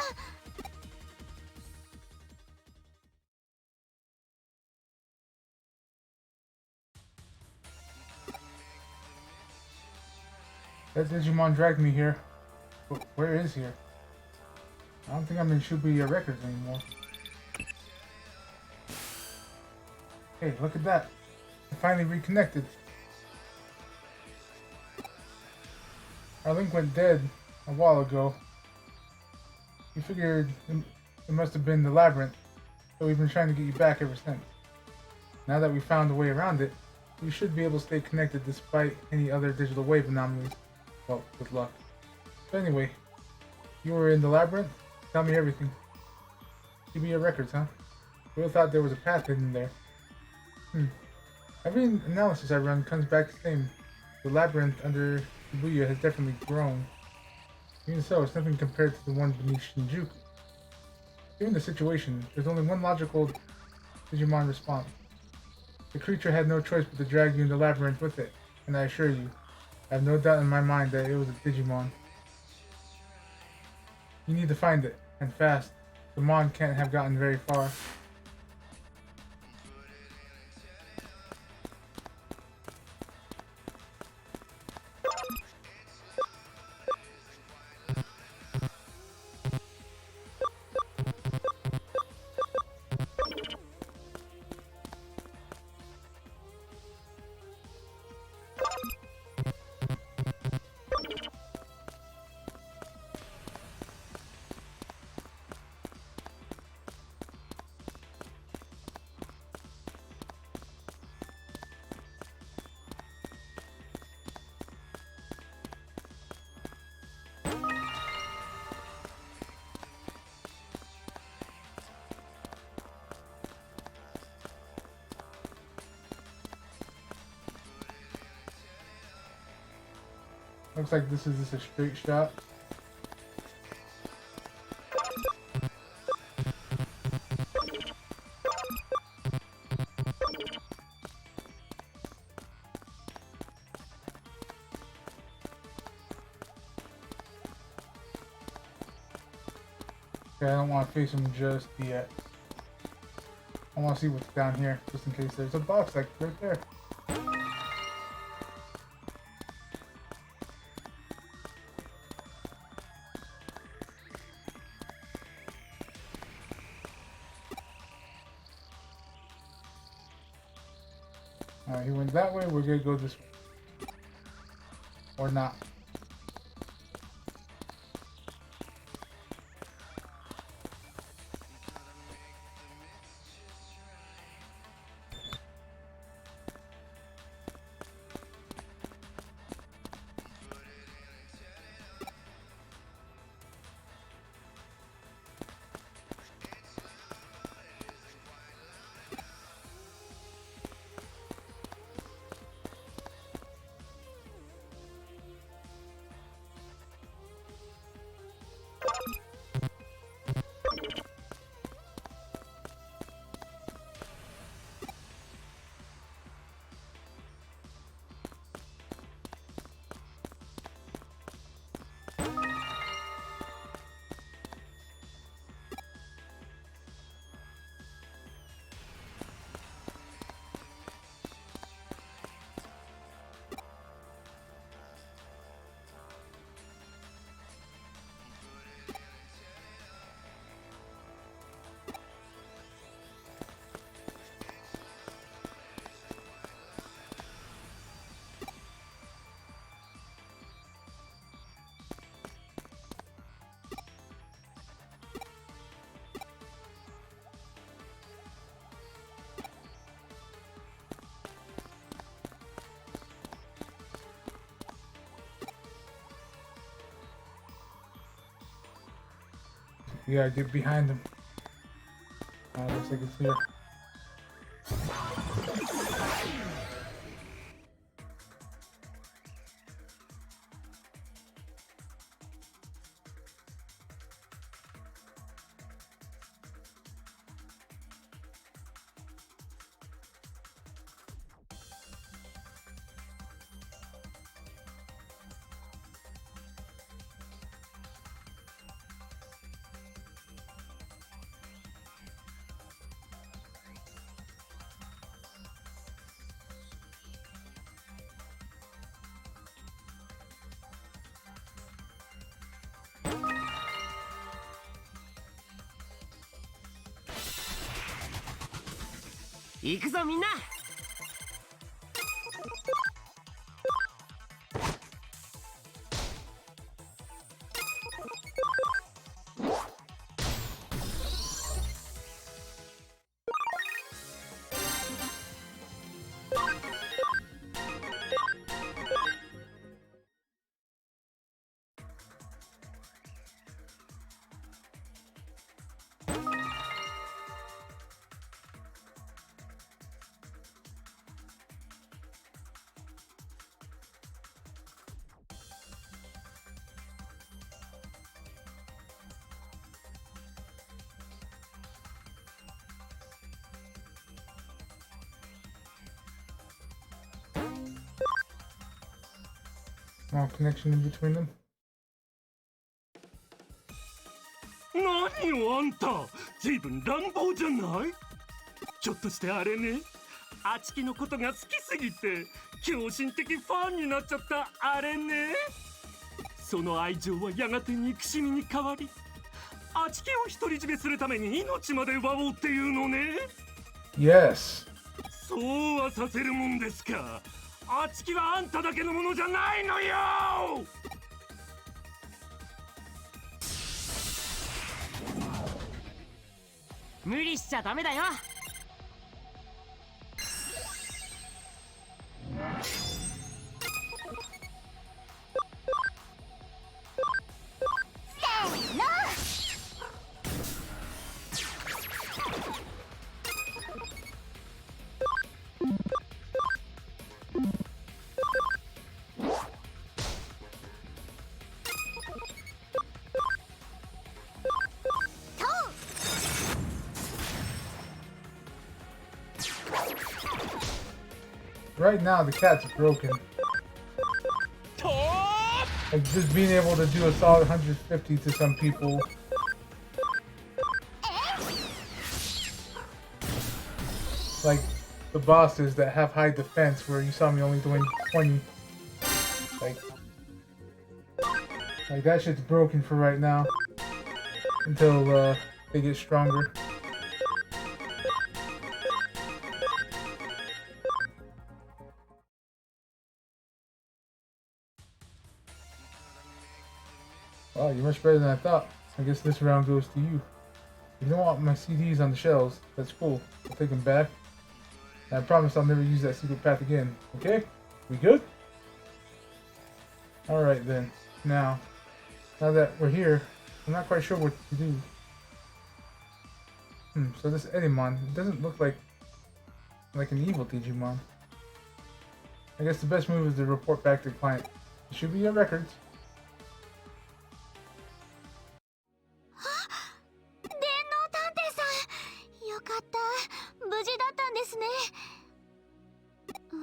That Digimon dragged me here. But where is here? I don't think I'm in Shibuya Records anymore. Hey, look at that. I finally reconnected. Our link went dead a while ago. We figured it must have been the labyrinth, so we've been trying to get you back ever since. Now that we found a way around it, we should be able to stay connected despite any other digital wave anomalies. Well, with luck. But anyway, you were in the labyrinth? Tell me everything. Shibuya Records, huh? We all thought there was a path hidden there. Every analysis I run comes back the same. The labyrinth under Shibuya has definitely grown. Even so, it's nothing compared to the one beneath Shinjuku. Given the situation, there's only one logical Digimon response. The creature had no choice but to drag you in the labyrinth with it, and I assure you, I have no doubt in my mind that it was a Digimon. You need to find it, and fast. The Mon can't have gotten very far. Looks like this is just a straight shot. Okay, I don't want to face him just yet. I want to see what's down here, just in case there's a box like right there. Alright, he went that way, we're gonna go this way. Or not. You gotta get behind him. Looks like it's here.行くぞみんな。small connection in between them. 何よあんた、ずいぶん乱暴じゃない？ひょっとしてあれね、あちきのことが好きすぎて狂信的ファンになっちゃったあれね。その愛情はやがて憎しみに変わり、あちきを独り占めするために命まで奪おうっていうのね。 Yes. そうはさせるもんですか。あちきはあんただけのものじゃないのよ。無理しちゃダメだよ。Right now, the cat's broken. Like, just being able to do a solid 150 to some people. Like, the bosses that have high defense, where you saw me only doing 20. Like that shit's broken for right now. Until, they get stronger. Oh, you're much better than I thought. I guess this round goes to you. You don't want my CDs on the shelves. That's cool. I'll take them back. And I promise I'll never use that secret path again. Okay? We good? Alright then. Now that we're here, I'm not quite sure what to do. So this Edimon, it doesn't look like an evil Digimon. I guess the best move is to report back to the client. It should be in records.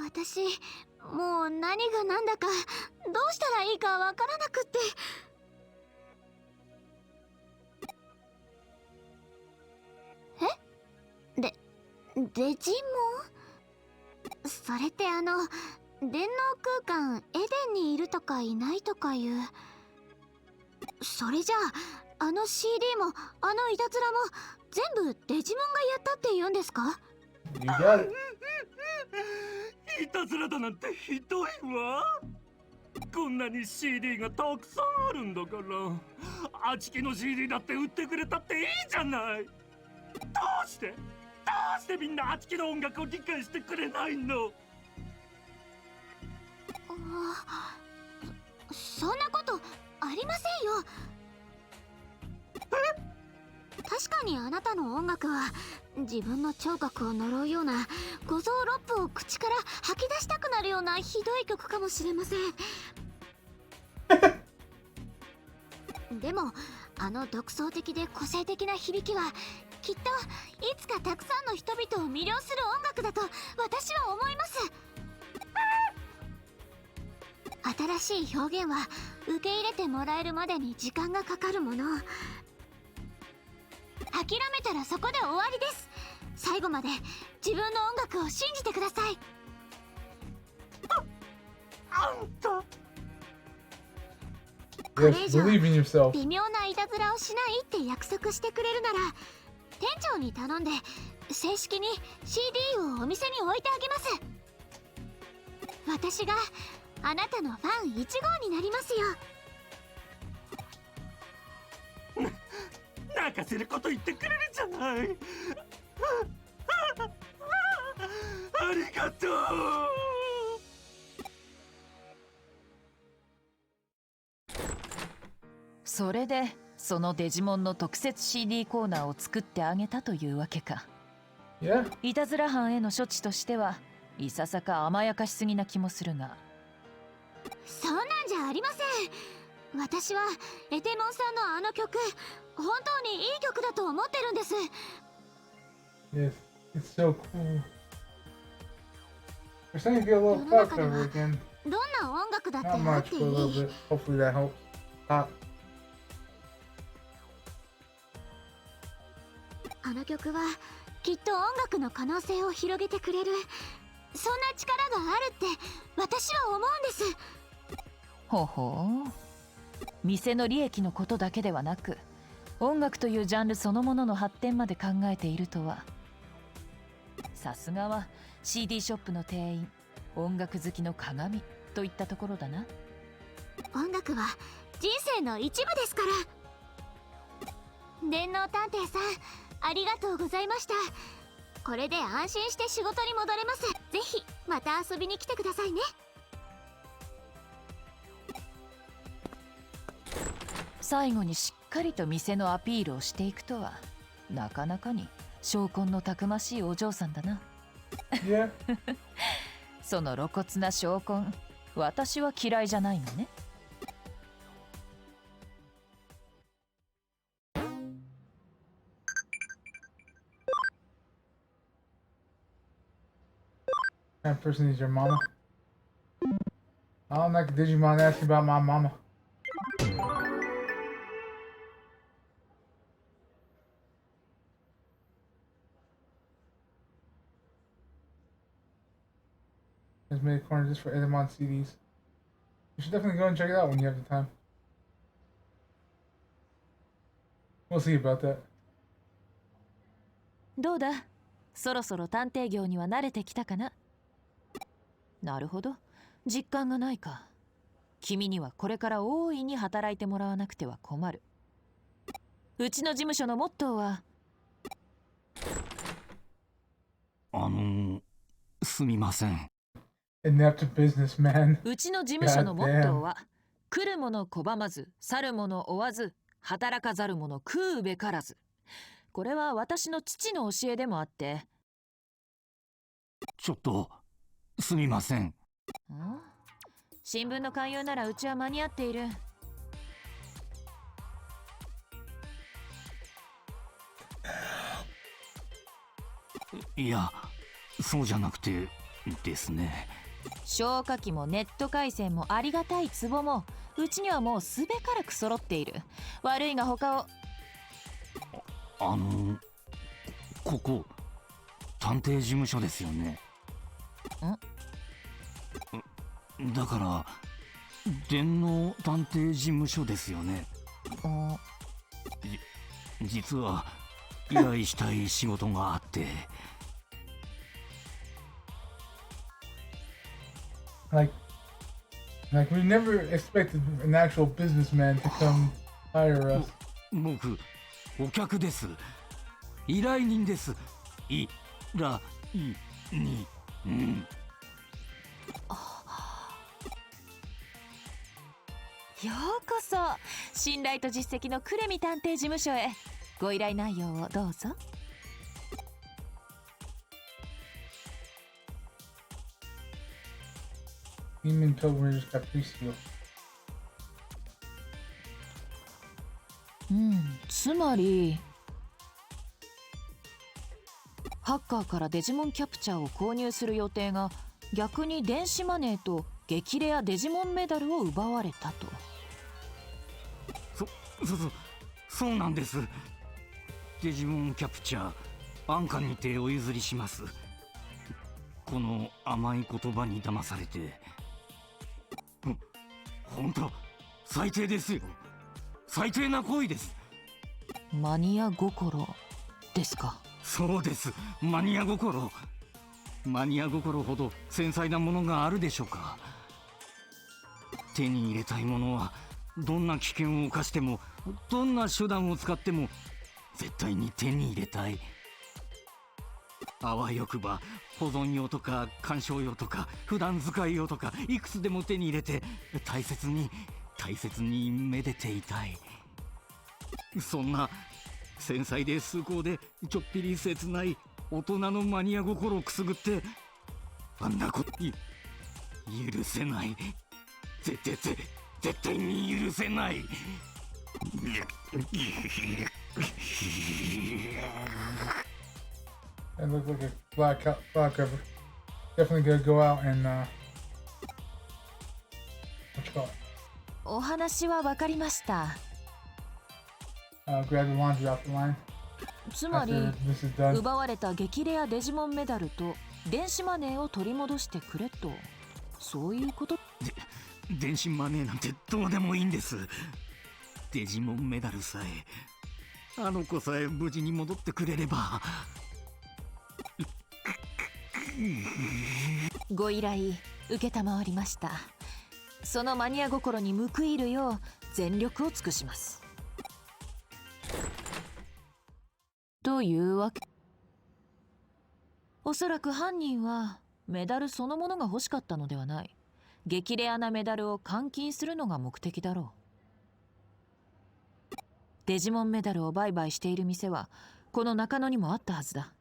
私もう何が何だかどうしたらいいかわからなくって。デジモン？それって電脳空間エデンにいるとかいないとかいう。それじゃあCD もいたずらも全部デジモンがやったって言うんですか？ You got it. いたずらだなんてひどいわ。こんなに CD がたくさんあるんだから、あちきの CD だって売ってくれたっていいじゃない。どうしてみんなあちきの音楽を理解してくれないの？そんなことありませんよ。確かにあなたの音楽は自分の聴覚を呪うような五臓六腑を口から吐き出したくなるようなひどい曲かもしれません。でも独創的で個性的な響きはきっといつかたくさんの人々を魅了する音楽だと私は思います。新しい表現は受け入れてもらえるまでに時間がかかるもの。諦めたらそこで終わりです。最後まで自分の音楽を信じてください。あんた。これ以上 Believe in yourself. 微妙ないたずらをしないって約束してくれるなら店長に頼んで正式に CD をお店に置いてあげます。私があなたのファン1号になりますよ。泣かせること言ってくれるじゃない。ありがとう。それでそのデジモンの特設 CD コーナーを作ってあげたというわけか。Yeah. いたずら犯への処置としてはいささか甘やかしすぎな気もするが。そうなんじゃありません。私はエテモンさんのあの曲本当にいい曲だと思ってるんです。 Yes, it's so cool. We're starting to get a little fucked over again. どんな音楽だって Not あっ much, てい but a little い。 bit. Hopefully that helps. Ah, あの曲はきっと音楽の可能性を広げてくれる、そんな力があるって私は思うんです。ほうほう。店の利益のことだけではなく、音楽というジャンルそのものの発展まで考えているとは。さすがは CD ショップの店員、音楽好きの鏡といったところだな。音楽は人生の一部ですから。電脳探偵さん、ありがとうございました。これで安心して仕事に戻れます。ぜひまた遊びに来てくださいね。最後にしっかりと店のアピールをしていくとは、なかなかに証拠のたくましいお嬢さんだな。yeah. その露骨な証拠、私は嫌いじゃないのね。That person is your mama. I don't like Digimon asking about my mama. Just made a corner just for Edamon CDs. You should definitely go and check it out when you have the time. We'll see about that. どうだ、そろそろ探偵業には慣れてきたかな。なるほど、実感がないか。君にはこれから大いに働いてもらわなくては困る。うちの事務所のモットーは。すみません。Inept businessman. うちの事務所のモットーは、来る者拒まず、去る者追わず、働かざる者食うべからず。これは私の父の教えでもあって。ちょっと、すみません。新聞の勧誘ならうちは間に合っている。いや、そうじゃなくてですね。消火器もネット回線もありがたい壺も、うちにはもうすべからく揃っている。悪いが他を。ここ探偵事務所ですよね。だから電脳探偵事務所ですよね。実は依頼したい仕事があって。Like we never expected an actual businessman to come hire us. 僕、お客です。依頼人です。いらいに、ようこそ信頼と実績のクレミ探偵事務所へ。ご依頼内容をどうぞ。Demon Pilgrimage Capricio. つまりハッカーからデジモンキャプチャーを購入する予定が、逆に電子マネーと激レアデジモンメダルを奪われたと。そうなんです。デジモンキャプチャー、安価にてお譲りします。この甘い言葉に騙されて。本当、最低ですよ。最低な行為です。マニア心ですか。そうです、マニア心。マニア心ほど繊細なものがあるでしょうか。手に入れたいものはどんな危険を冒しても、どんな手段を使っても絶対に手に入れたい。あわよくば保存用とか鑑賞用とか普段使い用とか、いくつでも手に入れて大切にめでていたい。そんな繊細で崇高でちょっぴり切ない大人のマニア心をくすぐって、あんなこと許せない。絶対に許せない。That looked like a flat cover. Definitely gonna go out and thought. お話は分かりました。Grab the laundry off the line. つまり After this is done. 奪われた激レアデジモンメダルと電子マネーを取り戻してくれと、そういうこと。電子マネーなんてどうでもいいんです。デジモンメダルさえ、あの子さえ無事に戻ってくれれば。ご依頼承りました。そのマニア心に報いるよう全力を尽くします。というわけ。おそらく犯人はメダルそのものが欲しかったのではない。激レアなメダルを換金するのが目的だろう。デジモンメダルを売買している店はこの中野にもあったはずだ。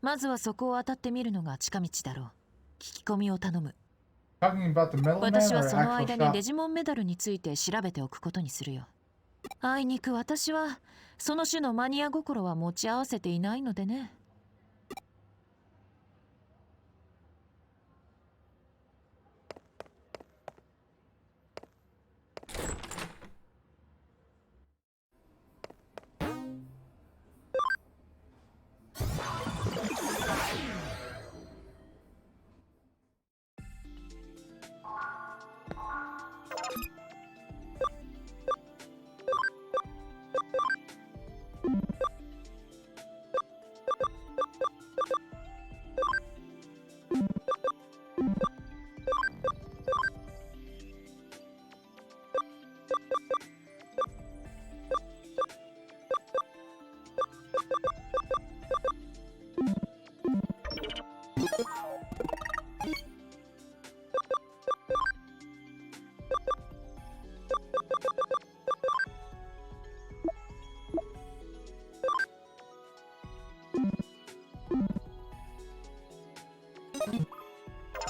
まずはそこを当たってみるのが近道だろう。聞き込みを頼む。Talking about the metal man 私は or その actual 間に shop? デジモンメダルについて調べておくことにするよ。あいにく私はその種のマニア心は持ち合わせていないのでね。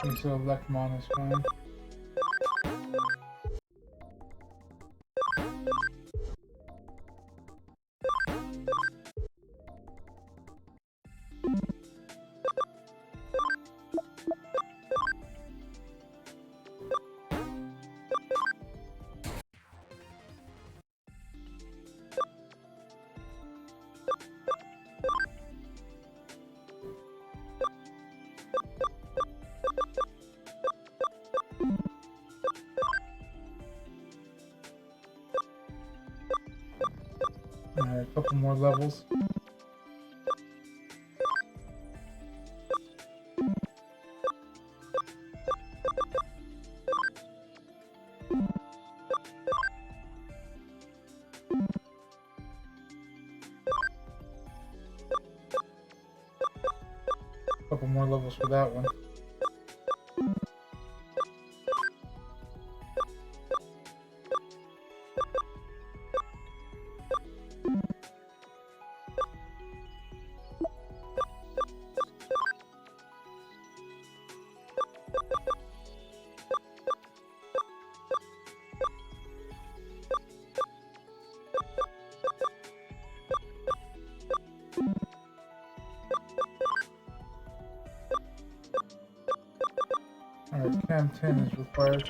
Okay, so Electron is fine. Alright, a couple more levels. Couple more levels for that one. Alright, Cam 10 is required.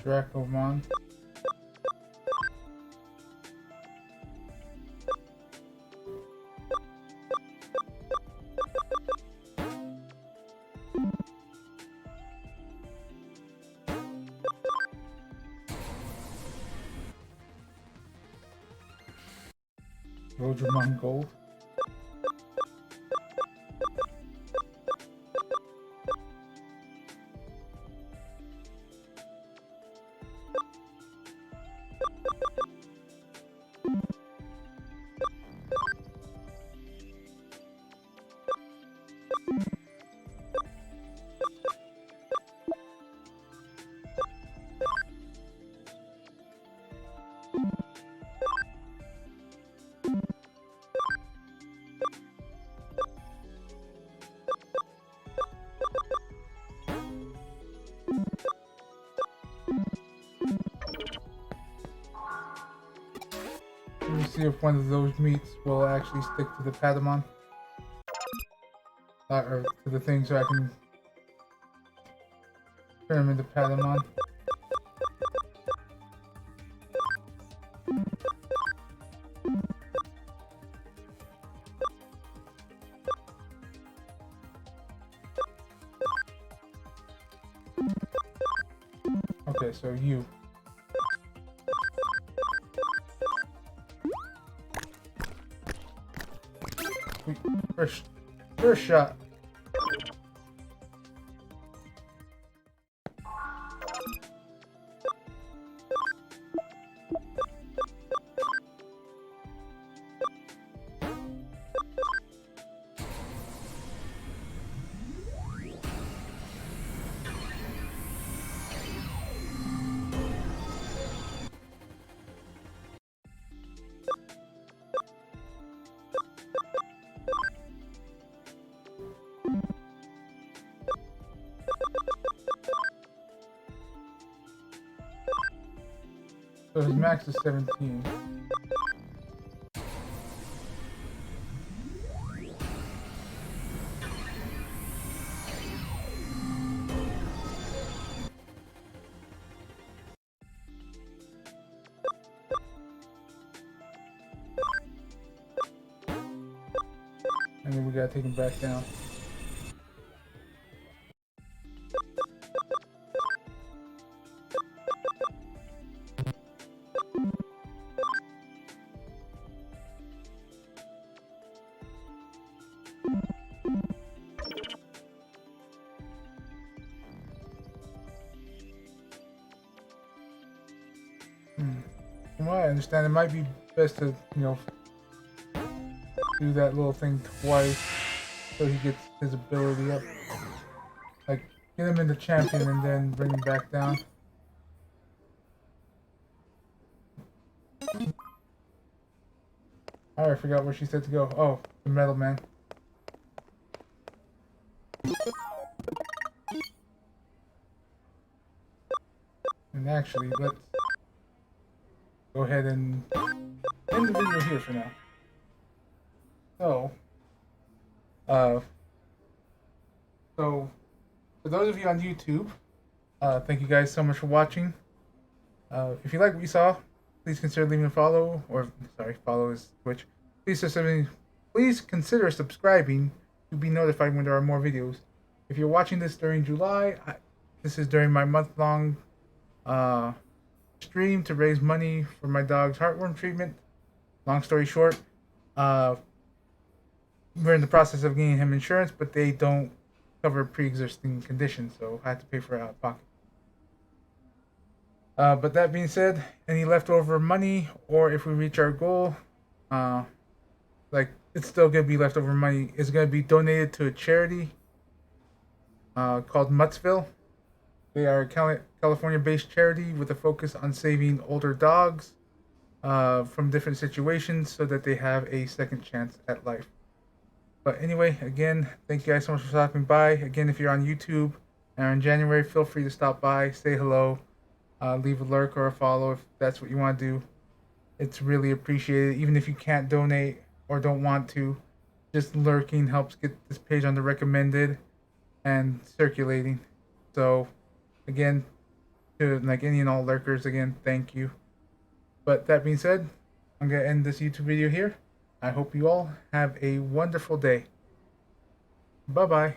Drakomon. Digimon Gold. Let me see if one of those meats will actually stick to the Patamon. Or to the thing so I can turn them into Patamon. Okay, so you. First shot. So his max is 17. And then we gotta take him back down. From what I understand, it might be best to, do that little thing twice so he gets his ability up. Like, get him into champion and then bring him back down. Oh, I forgot where she said to go. Oh, the Metal Man. And actually, let's go ahead and end the video here for now. So for those of you on YouTube, thank you guys so much for watching. If you like what you saw, please consider leaving a follow, or sorry, follow is Twitch. Please consider subscribing to be notified when there are more videos. If you're watching this during July, this is during my month-long stream to raise money for my dog's heartworm treatment. Long story short, we're in the process of getting him insurance, but they don't cover pre-existing conditions, so I have to pay for it out of pocket. But that being said, any leftover money, or if we reach our goal, it's still gonna be leftover money, is gonna be donated to a charity called Muttsville. They are a California-based charity with a focus on saving older dogs from different situations so that they have a second chance at life. But anyway, again, thank you guys so much for stopping by. Again, if you're on YouTube and in January, feel free to stop by, say hello, leave a lurk or a follow if that's what you want to do. It's really appreciated. Even if you can't donate or don't want to, just lurking helps get this page on the recommended and circulating. So again, to like any and all lurkers again, thank you. But that being said, I'm gonna end this YouTube video here. I hope you all have a wonderful day. Bye bye.